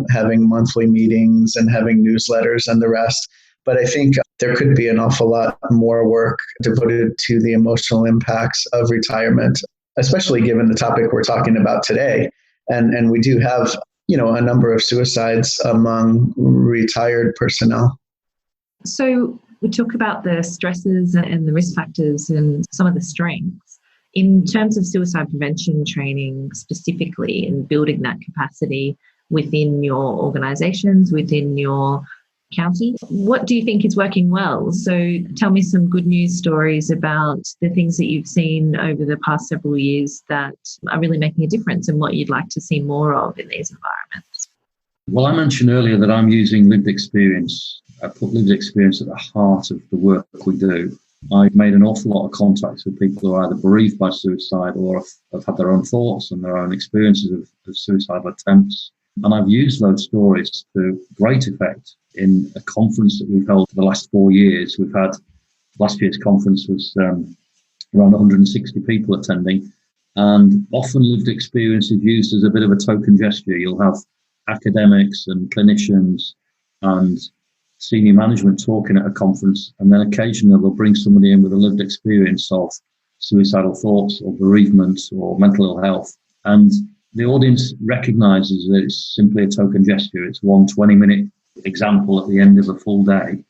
having monthly meetings and having newsletters and the rest. But I think there could be an awful lot more work devoted to the emotional impacts of retirement, especially given the topic we're talking about today. And we do have, a number of suicides among retired personnel. So we talk about the stresses and the risk factors and some of the strengths. In terms of suicide prevention training specifically and building that capacity within your organisations, within your county, what do you think is working well? So tell me some good news stories about the things that you've seen over the past several years that are really making a difference and what you'd like to see more of in these environments. Well, I mentioned earlier that I'm using lived experience. I put lived experience at the heart of the work we do. I've made an awful lot of contacts with people who are either bereaved by suicide or have had their own thoughts and their own experiences of suicidal attempts. And I've used those stories to great effect in a conference that we've held for the last 4 years. We've had, last year's conference was around 160 people attending, and often lived experience is used as a bit of a token gesture. You'll have academics and clinicians and senior management talking at a conference, and then occasionally they'll bring somebody in with a lived experience of suicidal thoughts or bereavement or mental ill health. And the audience recognises that it's simply a token gesture. It's 1 20-minute example at the end of a full day,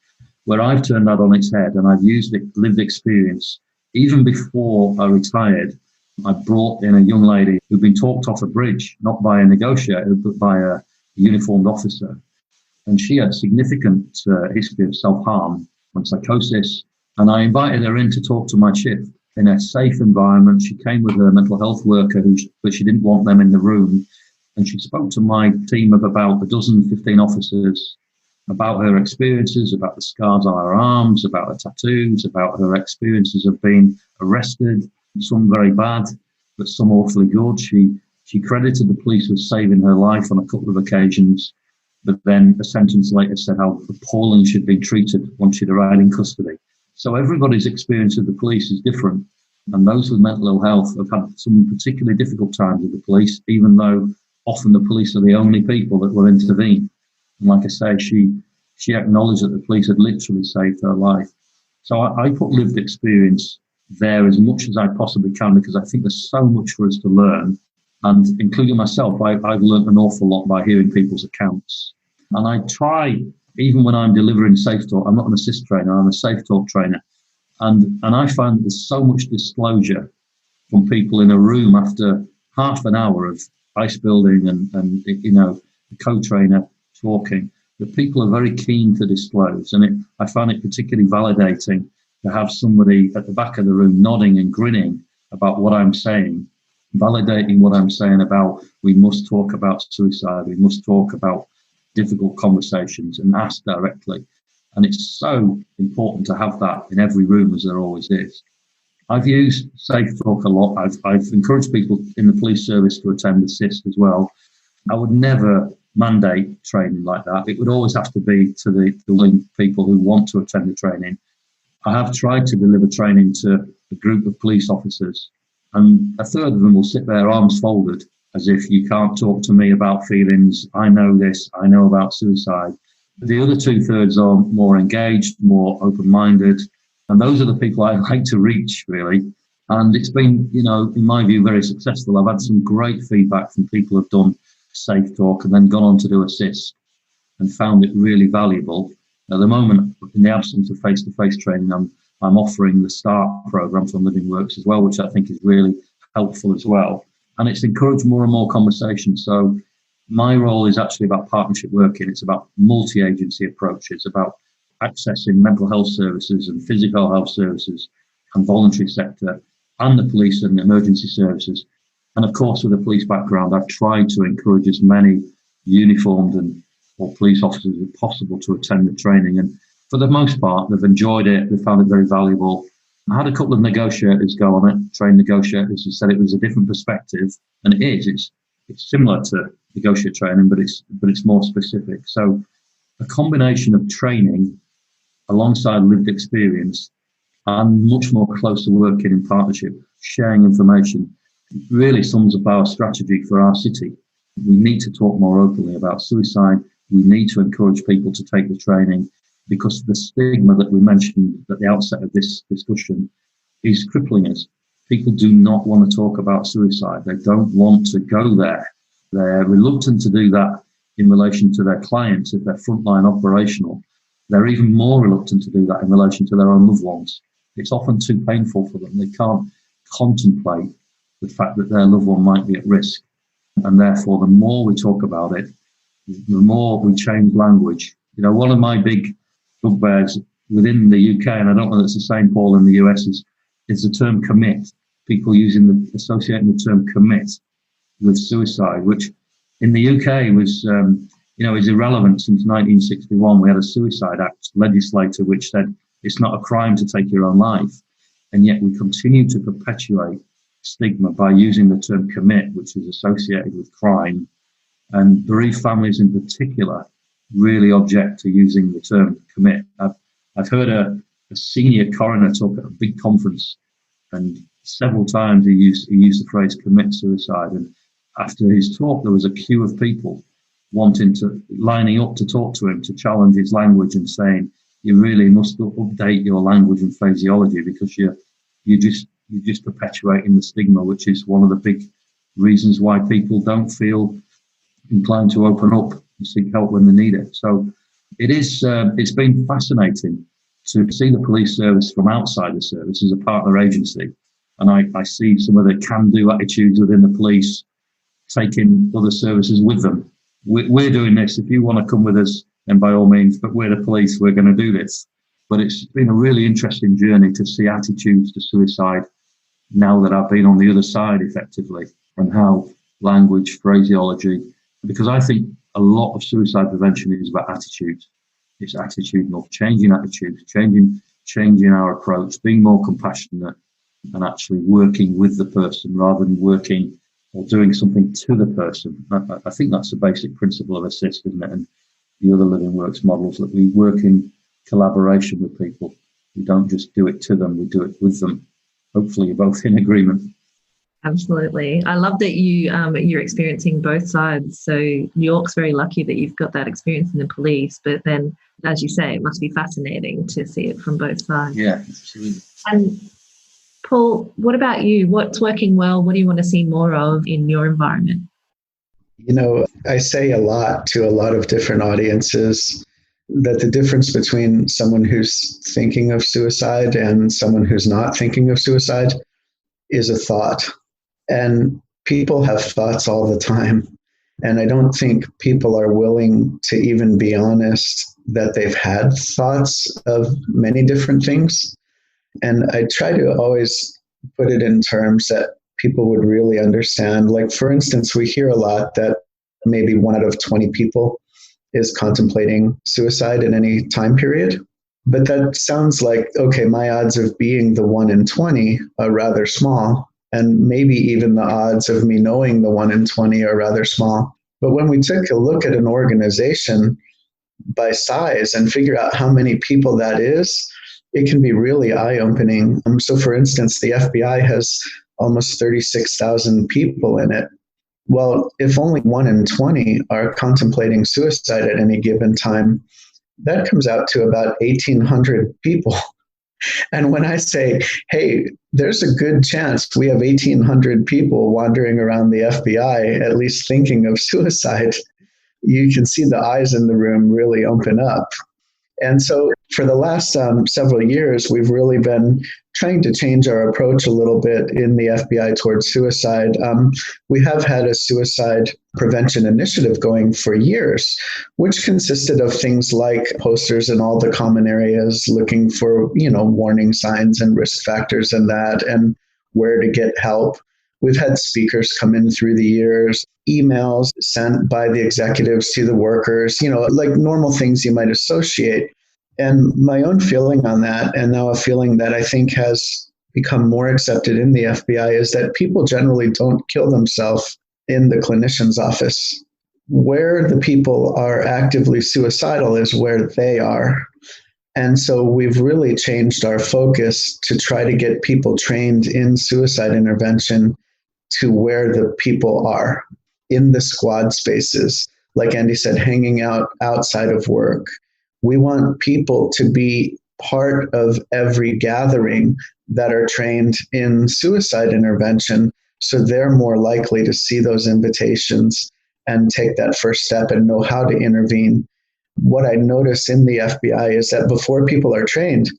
where I've turned that on its head and I've used lived experience. Even before I retired, I brought in a young lady who'd been talked off a bridge, not by a negotiator, but by a uniformed officer. And she had significant history of self-harm and psychosis. And I invited her in to talk to my shift in a safe environment. She came with a mental health worker, but she didn't want them in the room. And she spoke to my team of about 15 officers about her experiences, about the scars on her arms, about her tattoos, about her experiences of being arrested, some very bad, but some awfully good. She credited the police with saving her life on a couple of occasions, but then a sentence later said how appalling she'd been treated once she'd arrived in custody. So everybody's experience of the police is different. And those with mental ill health have had some particularly difficult times with the police, even though often the police are the only people that will intervene. And like I say, she acknowledged that the police had literally saved her life. So I put lived experience there as much as I possibly can, because I think there's so much for us to learn. And including myself, I've learned an awful lot by hearing people's accounts. And I try, even when I'm delivering safeTALK, I'm not an assist trainer, I'm a safeTALK trainer. And I find that there's so much disclosure from people in a room after half an hour of ice building and the co-trainer talking, that people are very keen to disclose. And I find it particularly validating to have somebody at the back of the room nodding and grinning about what I'm saying, validating what I'm saying about we must talk about suicide, we must talk about difficult conversations and ask directly. And it's so important to have that in every room, as there always is. I've used safeTALK a lot. I've encouraged people in the police service to attend assist as well. I would never mandate training like that. It would always have to be to the willing people who want to attend the training. I have tried to deliver training to a group of police officers, and a third of them will sit there arms folded as if you can't talk to me about feelings. I know this, I know about suicide. The other 2/3 are more engaged, more open-minded, and those are the people I like to reach, really. And it's been, in my view, very successful. I've had some great feedback from people who've done safeTALK and then gone on to do Assist and found it really valuable. At the moment, in the absence of face-to-face training, I'm offering the START program from LivingWorks as well, which I think is really helpful as well. And it's encouraged more and more conversation. So my role is actually about partnership working. It's about multi-agency approach. It's about accessing mental health services and physical health services and voluntary sector and the police and emergency services. And of course, with a police background, I've tried to encourage as many uniformed or police officers as possible to attend the training. And for the most part, they've enjoyed it. They found it very valuable. I had a couple of negotiators go on it, trained negotiators, who said it was a different perspective. And it is. It's similar to negotiator training, but it's more specific. So a combination of training alongside lived experience and much more closer working in partnership, sharing information, really sums up our strategy for our city. We need to talk more openly about suicide. We need to encourage people to take the training because the stigma that we mentioned at the outset of this discussion is crippling us. People do not want to talk about suicide. They don't want to go there. They're reluctant to do that in relation to their clients if they're frontline operational. They're even more reluctant to do that in relation to their own loved ones. It's often too painful for them. They can't contemplate the fact that their loved one might be at risk. And therefore, the more we talk about it, the more we change language. One of my big bugbears within the UK, and I don't know if it's the same, Paul, in the US, is the term commit. People associating the term commit with suicide, which in the UK was, is irrelevant since 1961. We had a Suicide Act legislator which said it's not a crime to take your own life. And yet we continue to perpetuate stigma by using the term commit, which is associated with crime. And bereaved families in particular really object to using the term commit. I've heard a senior coroner talk at a big conference, and several times he used the phrase commit suicide. And after his talk, there was a queue of people lining up to talk to him, to challenge his language and saying, you really must update your language and phraseology because you're just perpetuating the stigma, which is one of the big reasons why people don't feel inclined to open up and seek help when they need it. So it's been fascinating to see the police service from outside the service as a partner agency. And I see some of the can-do attitudes within the police taking other services with them. We're doing this. If you want to come with us, then by all means, but we're the police, we're going to do this. But it's been a really interesting journey to see attitudes to suicide now that I've been on the other side effectively, and how language, phraseology, because I think a lot of suicide prevention is about attitudes. It's attitudinal, changing attitudes, changing our approach, being more compassionate and actually working with the person rather than working or doing something to the person. I think that's the basic principle of Assist, isn't it? And the other LivingWorks models, that we work in collaboration with people. We don't just do it to them, we do it with them. Hopefully you're both in agreement. Absolutely. I love that you're experiencing both sides. So New York's very lucky that you've got that experience in the police, but then, as you say, it must be fascinating to see it from both sides. Yeah, absolutely. And Paul, what about you? What's working well? What do you want to see more of in your environment? I say a lot to a lot of different audiences that the difference between someone who's thinking of suicide and someone who's not thinking of suicide is a thought. And people have thoughts all the time. And I don't think people are willing to even be honest that they've had thoughts of many different things. And I try to always put it in terms that people would really understand. Like, for instance, we hear a lot that maybe 1 out of 20 people is contemplating suicide in any time period. But that sounds like, okay, my odds of being the 1 in 20 are rather small. And maybe even the odds of me knowing the 1 in 20 are rather small. But when we take a look at an organization by size and figure out how many people that is, it can be really eye-opening. So for instance, the FBI has almost 36,000 people in it. Well, if only 1 in 20 are contemplating suicide at any given time, that comes out to about 1,800 people. And when I say, hey, there's a good chance we have 1,800 people wandering around the FBI, at least thinking of suicide, you can see the eyes in the room really open up. And so for the last several years, we've really been trying to change our approach a little bit in the FBI towards suicide. We have had a suicide prevention initiative going for years, which consisted of things like posters in all the common areas looking for, warning signs and risk factors and that, and where to get help. We've had speakers come in through the years, emails sent by the executives to the workers, like normal things you might associate. And my own feeling on that, and now a feeling that I think has become more accepted in the FBI, is that people generally don't kill themselves in the clinician's office. Where the people are actively suicidal is where they are. And so we've really changed our focus to try to get people trained in suicide intervention to where the people are, in the squad spaces, like Andy said, hanging out outside of work. We want people to be part of every gathering that are trained in suicide intervention, so they're more likely to see those invitations and take that first step and know how to intervene. What I notice in the FBI is that before people are trained,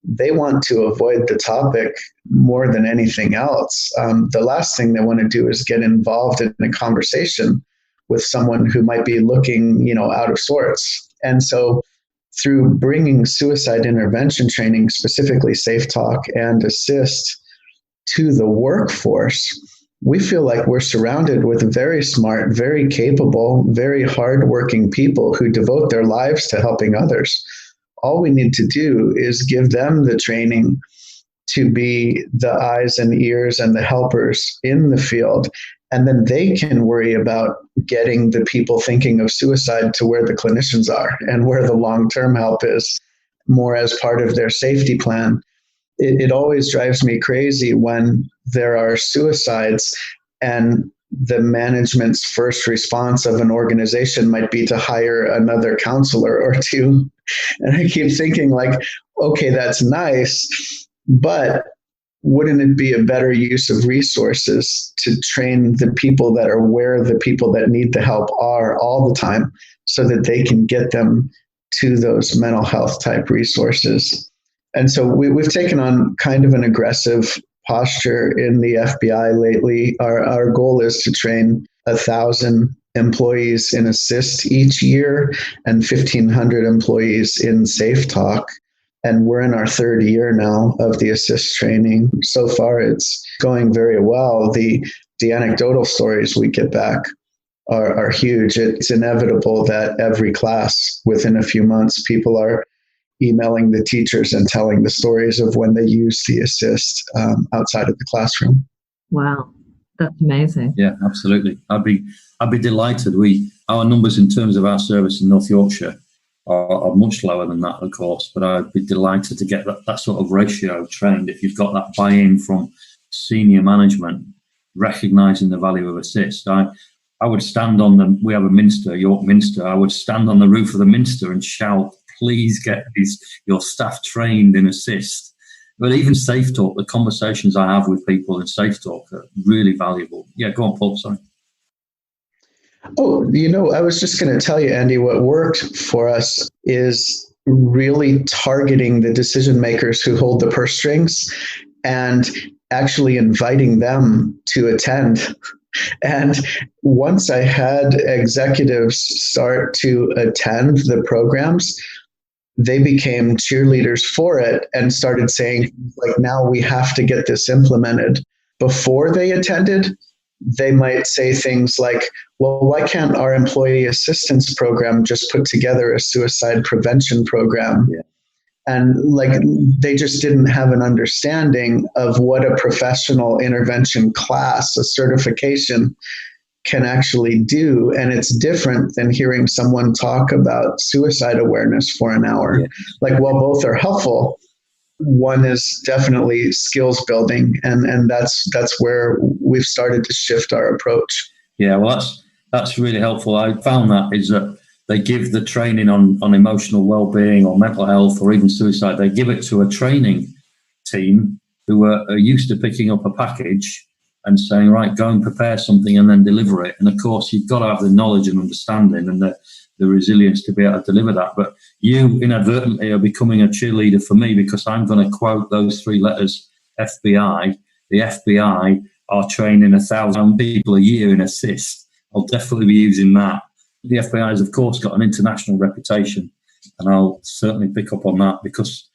they want to avoid the topic more than anything else. The last thing they want to do is get involved in a conversation with someone who might be looking, out of sorts. And so through bringing suicide intervention training, specifically safeTALK and ASSIST, to the workforce, we feel like we're surrounded with very smart, very capable, very hardworking people who devote their lives to helping others. All we need to do is give them the training to be the eyes and ears and the helpers in the field. And then they can worry about getting the people thinking of suicide to where the clinicians are and where the long-term help is, more as part of their safety plan. It always drives me crazy when there are suicides and the management's first response of an organization might be to hire another counselor or two. And I keep thinking okay, that's nice, but wouldn't it be a better use of resources to train the people that are where the people that need the help are all the time, so that they can get them to those mental health type resources? And so we've taken on kind of an aggressive posture in the FBI lately. Our goal is to train 1,000 employees in ASSIST each year and 1,500 employees in safeTALK. And we're in our third year now of the ASSIST training. So far, it's going very well. The anecdotal stories we get back are huge. It's inevitable that every class, within a few months, people are emailing the teachers and telling the stories of when they used the ASSIST outside of the classroom. Wow, that's amazing. Yeah, absolutely. I'd be delighted. Our numbers in terms of our service in North Yorkshire are much lower than that, of course, but I'd be delighted to get that sort of ratio trained. If you've got that buy-in from senior management, recognising the value of ASSIST, I would stand on we have a Minster, York Minster, I would stand on the roof of the Minster and shout, please get your staff trained in ASSIST. But even safeTALK, the conversations I have with people in safeTALK are really valuable. Yeah, go on, Paul, sorry. Oh, I was just going to tell you, Andy, what worked for us is really targeting the decision makers who hold the purse strings and actually inviting them to attend. And once I had executives start to attend the programs, they became cheerleaders for it and started saying, now we have to get this implemented. Before they attended, they might say things like, well, why can't our employee assistance program just put together a suicide prevention program? Yeah. And they just didn't have an understanding of what a professional intervention class, a certification, can actually do. And it's different than hearing someone talk about suicide awareness for an hour. Yeah. While both are helpful, one is definitely skills building, and that's where we've started to shift our approach. Yeah, well, that's really helpful. I found that is that they give the training on emotional well-being or mental health or even suicide, they give it to a training team who are used to picking up a package and saying, right, go and prepare something and then deliver it. And of course, you've got to have the knowledge and understanding and the resilience to be able to deliver that. But you inadvertently are becoming a cheerleader for me, because I'm going to quote those three letters, FBI. The FBI are training 1,000 people a year in assist. I'll definitely be using that. The FBI has, of course, got an international reputation, and I'll certainly pick up on that, because,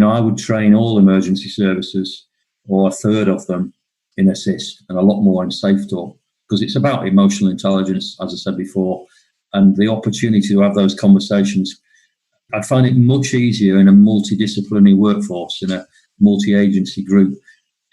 I would train all emergency services, or a third of them, in assist, and a lot more in safeTALK, because it's about emotional intelligence, as I said before, and the opportunity to have those conversations. I find it much easier in a multidisciplinary workforce, in a multi-agency group.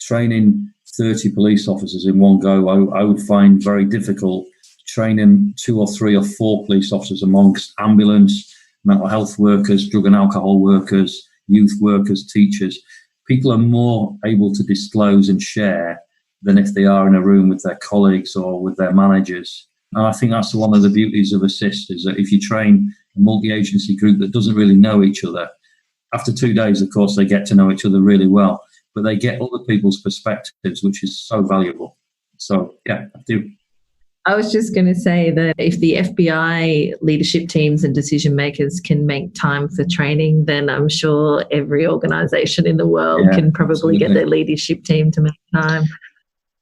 Training 30 police officers in one go, I would find very difficult. Training 2 or 3 or 4 police officers amongst ambulance, mental health workers, drug and alcohol workers, youth workers, teachers. People are more able to disclose and share than if they are in a room with their colleagues or with their managers. And I think that's one of the beauties of assist, is that if you train a multi-agency group that doesn't really know each other, after 2 days, of course, they get to know each other really well, but they get other people's perspectives, which is so valuable. So, yeah, I do. I was just going to say that if the FBI leadership teams and decision makers can make time for training, then I'm sure every organisation in the world can probably get their leadership team to make time.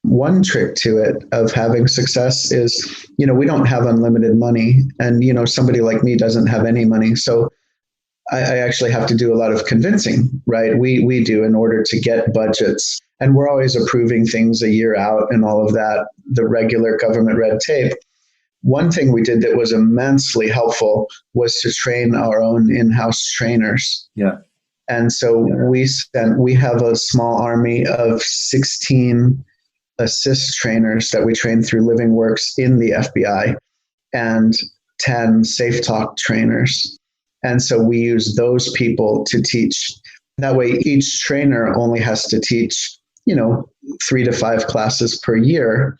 One trick to it of having success is, we don't have unlimited money, and, somebody like me doesn't have any money. So I actually have to do a lot of convincing, right? We do, in order to get budgets. And we're always approving things a year out and all of that, the regular government red tape. One thing we did that was immensely helpful was to train our own in-house trainers. Yeah. And so we have a small army of 16 assist trainers that we train through LivingWorks in the FBI, and 10 safeTALK trainers. And so we use those people to teach. That way, each trainer only has to teach, 3 to 5 classes per year.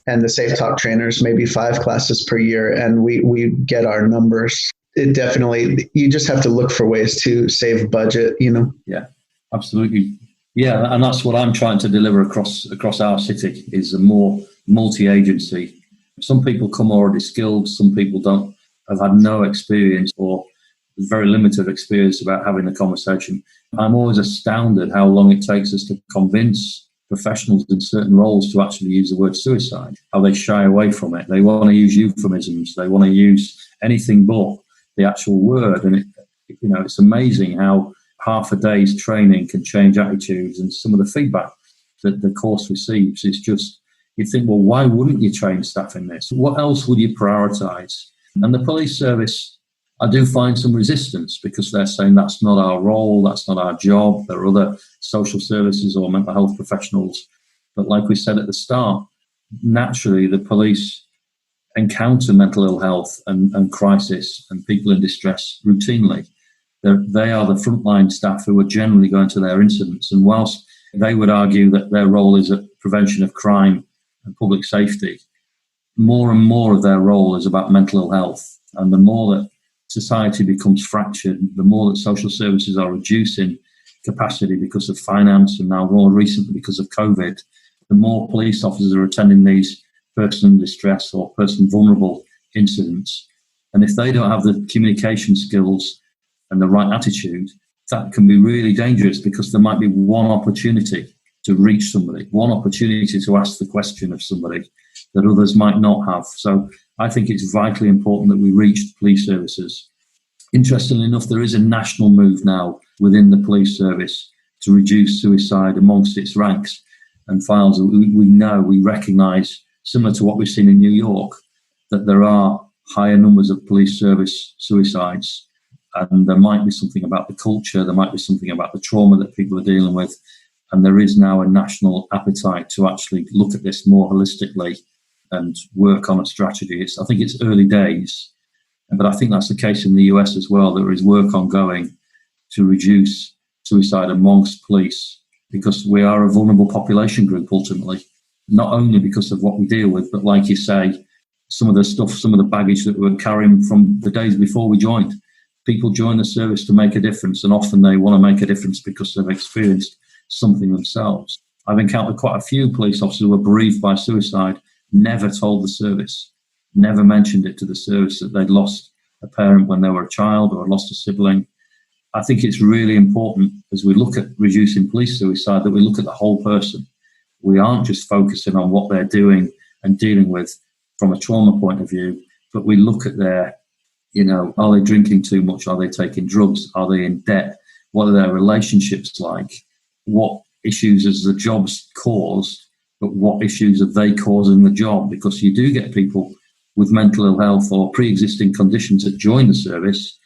And the safeTALK trainers, maybe 5 classes per year. And we get our numbers. It definitely, you just have to look for ways to save budget, Yeah, absolutely. Yeah, and that's what I'm trying to deliver across our city, is a more multi-agency. Some people come already skilled, some people have had no experience or very limited experience about having the conversation. I'm always astounded how long it takes us to convince professionals in certain roles to actually use the word suicide, how they shy away from it. They want to use euphemisms. They want to use anything but the actual word. And it's amazing how half a day's training can change attitudes, and some of the feedback that the course receives is just, you think, well, why wouldn't you train staff in this? What else would you prioritise? And the police service, I do find some resistance, because they're saying that's not our role, that's not our job. There are other social services or mental health professionals. But like we said at the start, naturally the police encounter mental ill health and crisis and people in distress routinely. They are the frontline staff who are generally going to their incidents. And whilst they would argue that their role is at prevention of crime and public safety, more and more of their role is about mental ill health. And the more that society becomes fractured, the more that social services are reducing capacity because of finance, and now more recently because of COVID, the more police officers are attending these person in distress or person vulnerable incidents. And if they don't have the communication skills and the right attitude, that can be really dangerous, because there might be one opportunity to reach somebody, one opportunity to ask the question of somebody that others might not have. So I think it's vitally important that we reach police services. Interestingly enough, there is a national move now within the police service to reduce suicide amongst its ranks and files. We recognise, similar to what we've seen in New York, that there are higher numbers of police service suicides. And there might be something about the culture, there might be something about the trauma that people are dealing with. And there is now a national appetite to actually look at this more holistically and work on a strategy. I think it's early days, but I think that's the case in the US as well. There is work ongoing to reduce suicide amongst police, because we are a vulnerable population group ultimately, not only because of what we deal with, but like you say, some of the stuff, some of the baggage that we were carrying from the days before we joined. People join the service to make a difference, and often they want to make a difference because they've experienced something themselves. I've encountered quite a few police officers who were bereaved by suicide, never told the service, never mentioned it to the service that they'd lost a parent when they were a child or lost a sibling. I think it's really important as we look at reducing police suicide that we look at the whole person. We aren't just focusing on what they're doing and dealing with from a trauma point of view, but we look at their, are they drinking too much? Are they taking drugs? Are they in debt? What are their relationships like? What issues has the jobs caused, but what issues are they causing the job? Because you do get people with mental ill health or pre-existing conditions that join the service,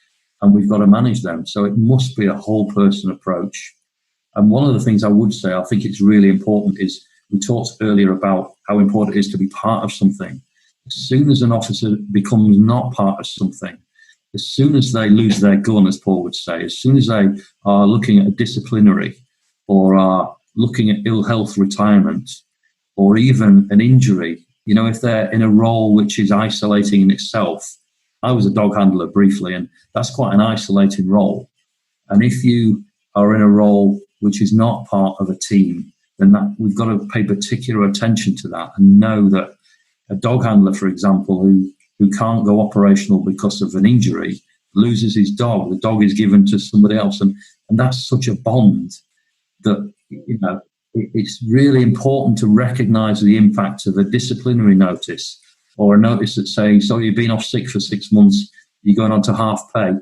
and we've got to manage them. So it must be a whole person approach. And one of the things I would say, I think it's really important, is we talked earlier about how important it is to be part of something. As soon as an officer becomes not part of something, as soon as they lose their gun, as Paul would say, as soon as they are looking at a disciplinary or are looking at ill health retirement or even an injury, if they're in a role which is isolating in itself. I was a dog handler briefly, and that's quite an isolating role. And if you are in a role which is not part of a team, then we've got to pay particular attention to that and know that a dog handler, for example, who can't go operational because of an injury, loses his dog. The dog is given to somebody else. And that's such a bond that, it's really important to recognise the impact of a disciplinary notice or a notice that saying, so you've been off sick for 6 months, you're going on to half pay.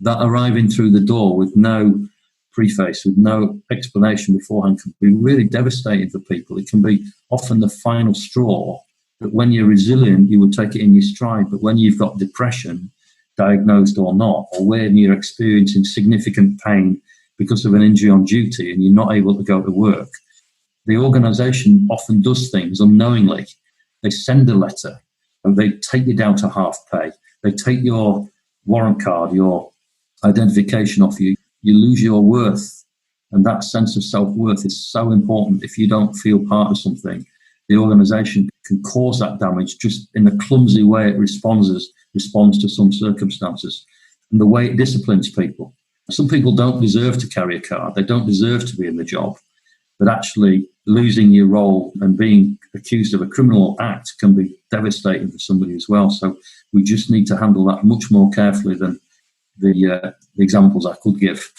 That arriving through the door with no preface, with no explanation beforehand, can be really devastating for people. It can be often the final straw that when you're resilient, you would take it in your stride. But when you've got depression, diagnosed or not, or when you're experiencing significant pain because of an injury on duty and you're not able to go to work, the organisation often does things unknowingly. They send a letter and they take you down to half pay. They take your warrant card, your identification off you. You lose your worth. And that sense of self-worth is so important. If you don't feel part of something, the organisation can cause that damage just in the clumsy way it responds to some circumstances and the way it disciplines people. Some people don't deserve to carry a card. They don't deserve to be in the job. But actually losing your role and being accused of a criminal act can be devastating for somebody as well. So we just need to handle that much more carefully than the examples I could give.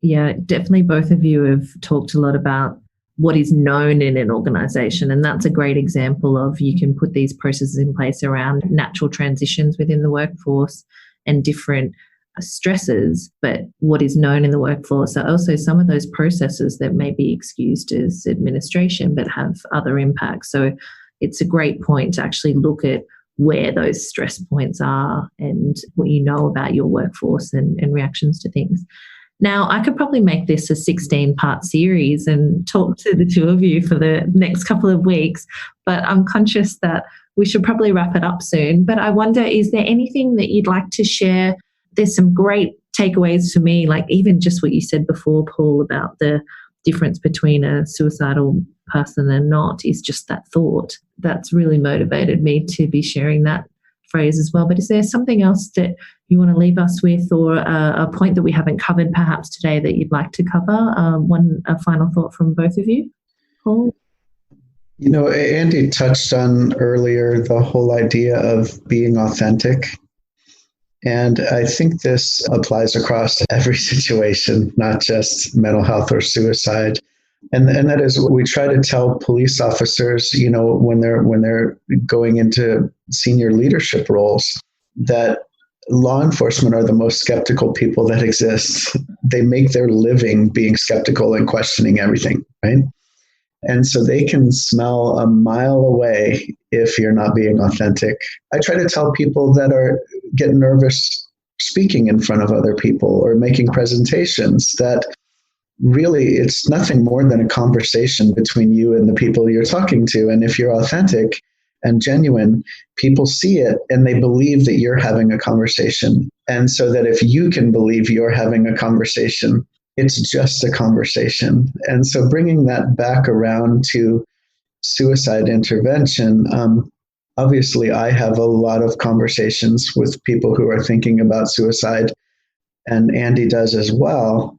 Yeah, definitely both of you have talked a lot about what is known in an organisation, and that's a great example of you can put these processes in place around natural transitions within the workforce and different stresses, but what is known in the workforce are also some of those processes that may be excused as administration but have other impacts. So it's a great point to actually look at where those stress points are and what you know about your workforce and reactions to things. Now, I could probably make this a 16-part series and talk to the two of you for the next couple of weeks, but I'm conscious that we should probably wrap it up soon. But I wonder, is there anything that you'd like to share? There's some great takeaways for me, like even just what you said before, Paul, about the difference between a suicidal person and not is just that thought. That's really motivated me to be sharing that phrase as well. But is there something else that you want to leave us with, or a point that we haven't covered perhaps today that you'd like to cover? A final thought from both of you? Paul? Andy touched on earlier the whole idea of being authentic. And I think this applies across every situation, not just mental health or suicide. And that is what we try to tell police officers, when they're going into senior leadership roles, that law enforcement are the most skeptical people that exist. They make their living being skeptical and questioning everything, right? And so they can smell a mile away if you're not being authentic. I try to tell people that get nervous speaking in front of other people or making presentations that really it's nothing more than a conversation between you and the people you're talking to. And if you're authentic and genuine, people see it and they believe that you're having a conversation. And so that if you can believe you're having a conversation, it's just a conversation. And so bringing that back around to suicide intervention, obviously I have a lot of conversations with people who are thinking about suicide, and Andy does as well.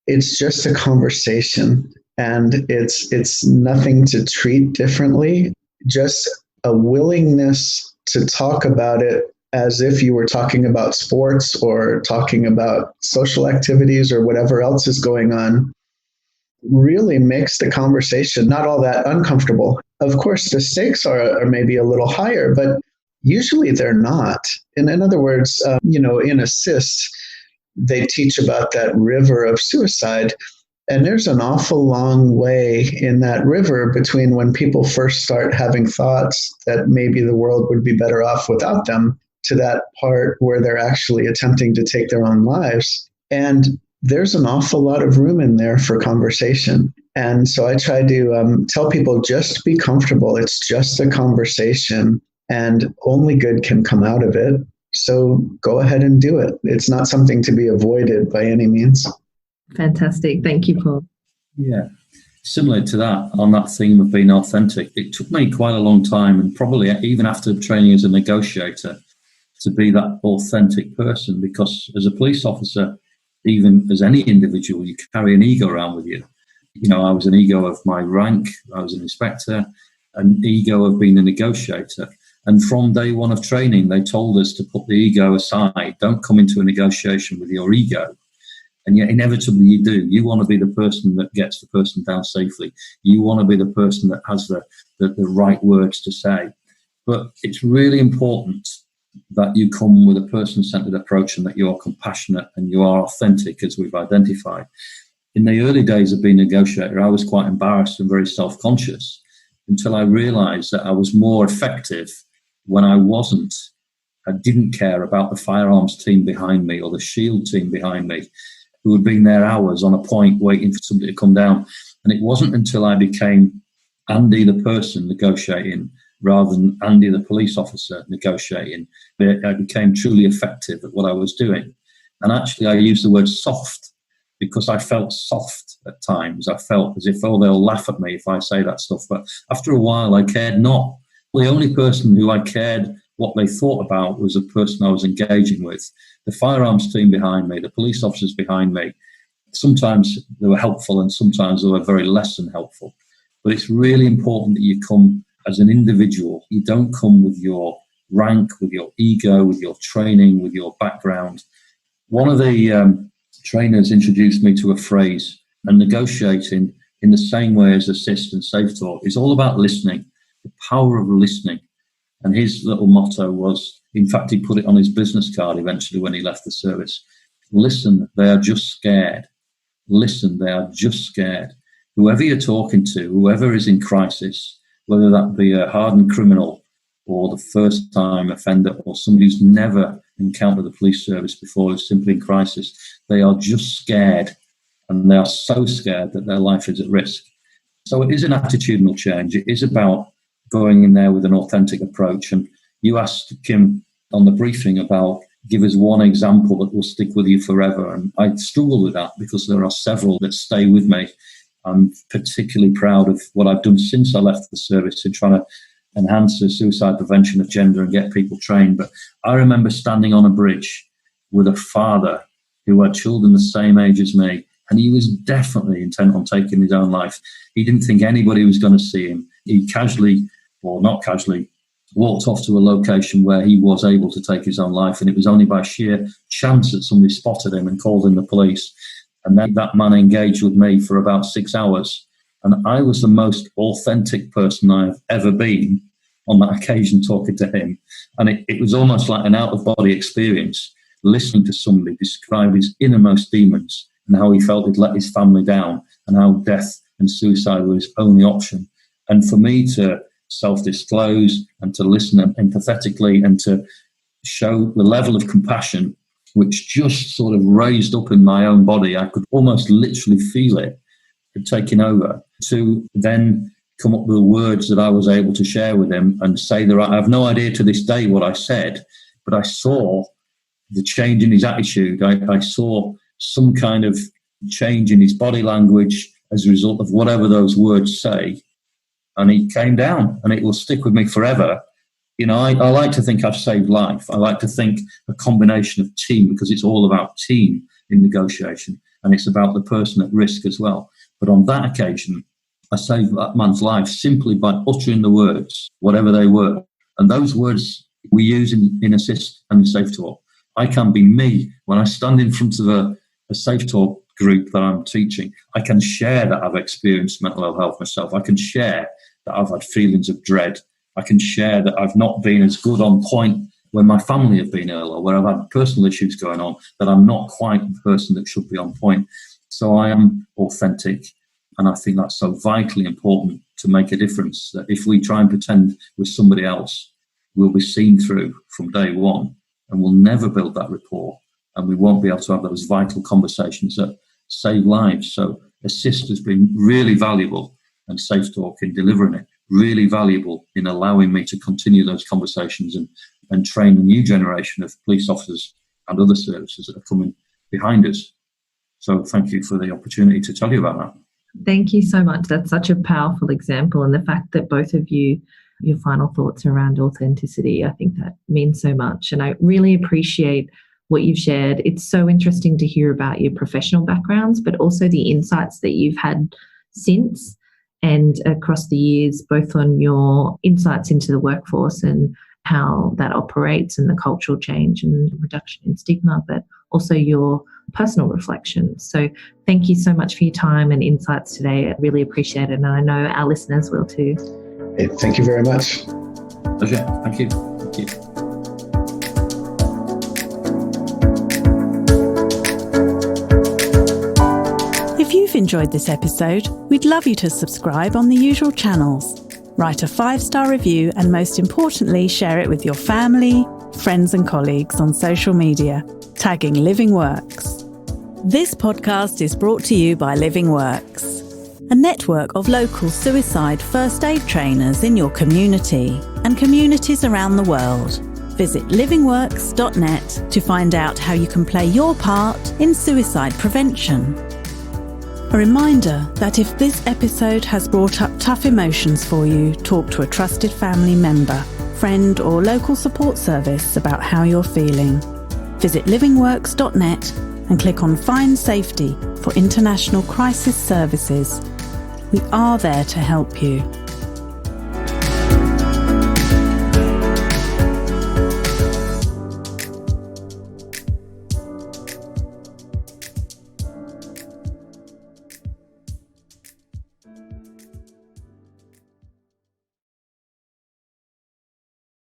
It's just a conversation, and it's nothing to treat differently, just a willingness to talk about it as if you were talking about sports or talking about social activities or whatever else is going on, really makes the conversation not all that uncomfortable. Of course, the stakes are maybe a little higher, but usually they're not. And in other words, in Assist, they teach about that river of suicide. And there's an awful long way in that river between when people first start having thoughts that maybe the world would be better off without them to that part where they're actually attempting to take their own lives. And there's an awful lot of room in there for conversation. And so I try to tell people, just be comfortable. It's just a conversation, and only good can come out of it. So go ahead and do it. It's not something to be avoided by any means. Fantastic. Thank you, Paul. Yeah. Similar to that, on that theme of being authentic, it took me quite a long time, and probably even after training as a negotiator, to be that authentic person, because as a police officer, even as any individual, you carry an ego around with you. I was an ego of my rank, I was an inspector, an ego of being a negotiator. And from day one of training, they told us to put the ego aside. Don't come into a negotiation with your ego. And yet inevitably you do. You want to be the person that gets the person down safely. You want to be the person that has the right words to say. But it's really important that you come with a person-centered approach and that you are compassionate and you are authentic, as we've identified. In the early days of being a negotiator, I was quite embarrassed and very self-conscious until I realized that I was more effective when I didn't care about the firearms team behind me or the shield team behind me, who had been there hours on a point waiting for somebody to come down. And it wasn't until I became Andy the person negotiating rather than Andy the police officer negotiating that I became truly effective at what I was doing. And actually I use the word soft because I felt soft at times. I felt as if, they'll laugh at me if I say that stuff. But after a while I cared not. The only person who I cared what they thought about was the person I was engaging with. The firearms team behind me, the police officers behind me, sometimes they were helpful and sometimes they were very less than helpful. But it's really important that you come as an individual. You don't come with your rank, with your ego, with your training, with your background. One of the trainers introduced me to a phrase, and negotiating in the same way as Assist and safeTALK is all about listening, the power of listening. And his little motto was, in fact, he put it on his business card eventually when he left the service: listen, they are just scared. Listen, they are just scared. Whoever you're talking to, whoever is in crisis, whether that be a hardened criminal or the first-time offender or somebody who's never encountered the police service before, who's simply in crisis, they are just scared, and they are so scared that their life is at risk. So it is an attitudinal change. It is about going in there with an authentic approach. And you asked Kim on the briefing about, give us one example that will stick with you forever. And I struggle with that because there are several that stay with me. I'm particularly proud of what I've done since I left the service in trying to enhance the suicide prevention agenda and get people trained. But I remember standing on a bridge with a father who had children the same age as me, and he was definitely intent on taking his own life. He didn't think anybody was going to see him. He casually, or not casually, walked off to a location where he was able to take his own life, and it was only by sheer chance that somebody spotted him and called in the police. And then that man engaged with me for about 6 hours. And I was the most authentic person I've ever been on that occasion talking to him. And it was almost like an out-of-body experience, listening to somebody describe his innermost demons and how he felt he'd let his family down and how death and suicide were his only option. And for me to self-disclose and to listen empathetically and to show the level of compassion which just sort of raised up in my own body, I could almost literally feel it taking over, to then come up with the words that I was able to share with him and say that I have no idea to this day what I said, but I saw the change in his attitude. I saw some kind of change in his body language as a result of whatever those words say. and he came down, and it will stick with me forever. You know, I like to think I've saved life. I like to think a combination of team, because it's all about team in negotiation, and it's about the person at risk as well. But on that occasion, I saved that man's life simply by uttering the words, whatever they were. And those words we use in Assist and in safeTALK. I can be me when I stand in front of a safeTALK group that I'm teaching. I can share that I've experienced mental ill health myself. I can share that I've had feelings of dread. I can share that I've not been as good on point when my family have been ill, or where I've had personal issues going on, that I'm not quite the person that should be on point. So I am authentic. And I think that's so vitally important to make a difference, that if we try and pretend we're somebody else, we'll be seen through from day one, and we'll never build that rapport, and we won't be able to have those vital conversations that save lives. So Assist has been really valuable, and safeTALK in delivering it, really valuable in allowing me to continue those conversations and train a new generation of police officers and other services that are coming behind us. So thank you for the opportunity to tell you about that. Thank you so much. That's such a powerful example. And the fact that both of you, your final thoughts around authenticity, I think that means so much. And I really appreciate what you've shared. It's so interesting to hear about your professional backgrounds, but also the insights that you've had since and across the years, both on your insights into the workforce and how that operates and the cultural change and reduction in stigma, but also your personal reflections. So thank you so much for your time and insights today. I really appreciate it. And I know our listeners will too. Hey, thank you very much. Pleasure. Thank you. Thank you. If you've enjoyed this episode, we'd love you to subscribe on the usual channels. Write a 5-star review, and most importantly, share it with your family, friends and colleagues on social media, tagging LivingWorks. This podcast is brought to you by LivingWorks, a network of local suicide first aid trainers in your community and communities around the world. Visit livingworks.net to find out how you can play your part in suicide prevention. A reminder that if this episode has brought up tough emotions for you, talk to a trusted family member, friend or local support service about how you're feeling. Visit livingworks.net and click on Find Safety for international crisis services. We are there to help you.